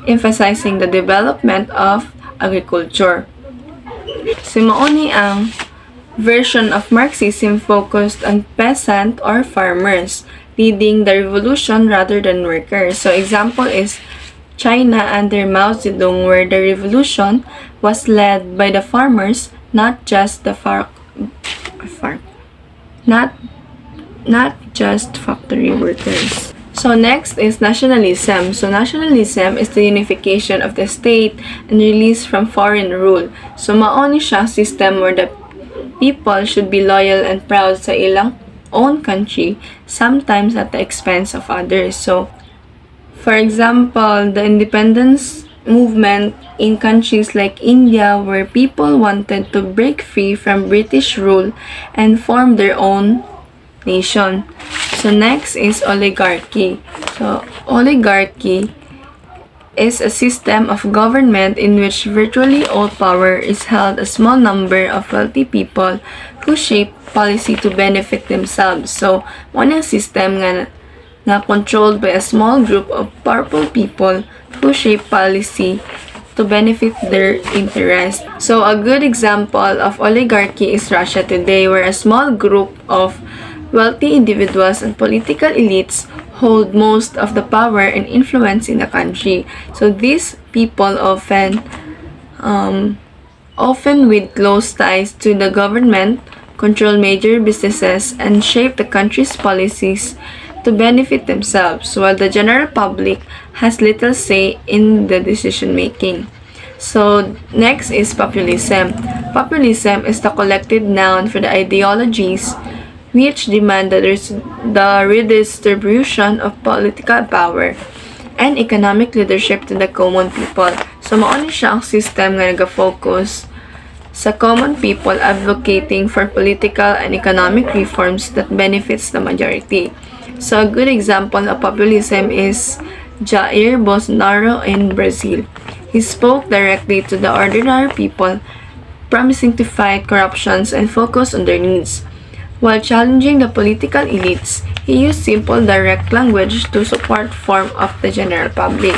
emphasizing the development of agriculture. Si mao ni ang version of Marxism focused on peasant or farmers, leading the revolution rather than workers. So example is China under Mao Zedong, where the revolution was led by the farmers, not just the not just factory workers. So next is nationalism. So nationalism is the unification of the state and release from foreign rule. So mao ni siya system where the people should be loyal and proud sa ilang own country, sometimes at the expense of others. So, for example, the independence movement in countries like India, where people wanted to break free from British rule and form their own nation. So, next is oligarchy. So, oligarchy is a system of government in which virtually all power is held a small number of wealthy people who shape policy to benefit themselves. So, mo na system nga controlled by a small group of powerful people who shape policy to benefit their interest. So, a good example of oligarchy is Russia today, where a small group of wealthy individuals and political elites hold most of the power and influence in the country. So these people often with close ties to the government, control major businesses and shape the country's policies to benefit themselves, while the general public has little say in the decision making. So next is populism. Populism is the collective noun for the ideologies which demand the redistribution of political power and economic leadership to the common people. So, mauni siya ang system nga nag-focus sa common people advocating for political and economic reforms that benefits the majority. So, a good example of populism is Jair Bolsonaro in Brazil. He spoke directly to the ordinary people, promising to fight corruptions and focus on their needs. While challenging the political elites, he used simple, direct language to support form of the general public.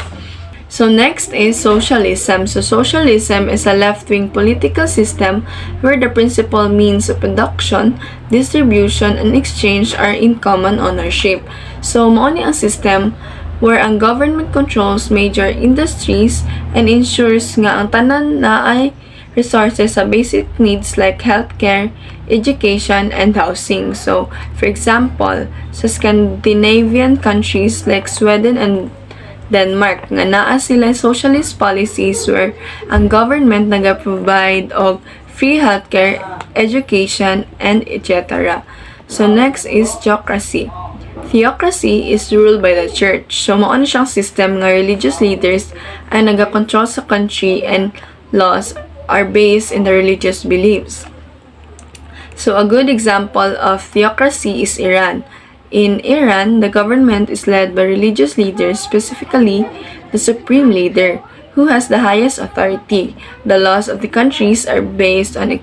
So next is socialism. So socialism is a left-wing political system where the principal means of production, distribution, and exchange are in common ownership. So mao ni ang system where ang government controls major industries and ensures nga ang tanan na ay resources sa basic needs like healthcare, education, and housing. So, for example, sa Scandinavian countries like Sweden and Denmark, nga naa sila socialist policies where ang government nag-provide of free healthcare, education, and etc. So, next is theocracy. Theocracy is ruled by the church. So, mao siyang system nga religious leaders ay nag-control sa country and laws are based in the religious beliefs. So a good example of theocracy is Iran. In Iran, the government is led by religious leaders, specifically the supreme leader, who has the highest authority. The laws of the countries are based on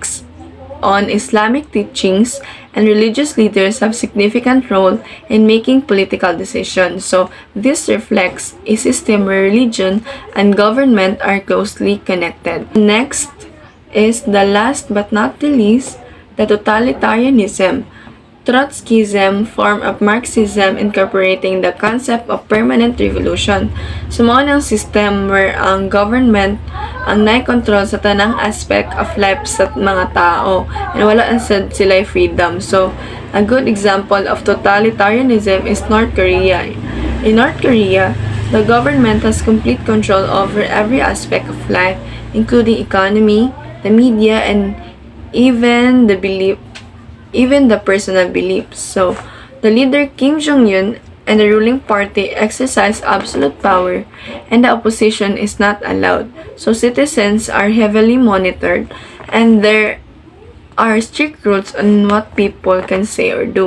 Islamic teachings, and religious leaders have significant role in making political decisions. So this reflects a system where religion and government are closely connected. Next is the last but not the least, the totalitarianism. Trotskyism, form of Marxism incorporating the concept of permanent revolution. Sumuon ang system where ang government ang nai-control sa tanang aspect of life sa mga tao and wala ang sila freedom. So, a good example of totalitarianism is North Korea. In North Korea, the government has complete control over every aspect of life, including economy, the media, and even the personal beliefs. So, the leader Kim Jong-un and the ruling party exercise absolute power, and the opposition is not allowed. So, citizens are heavily monitored, and there are strict rules on what people can say or do.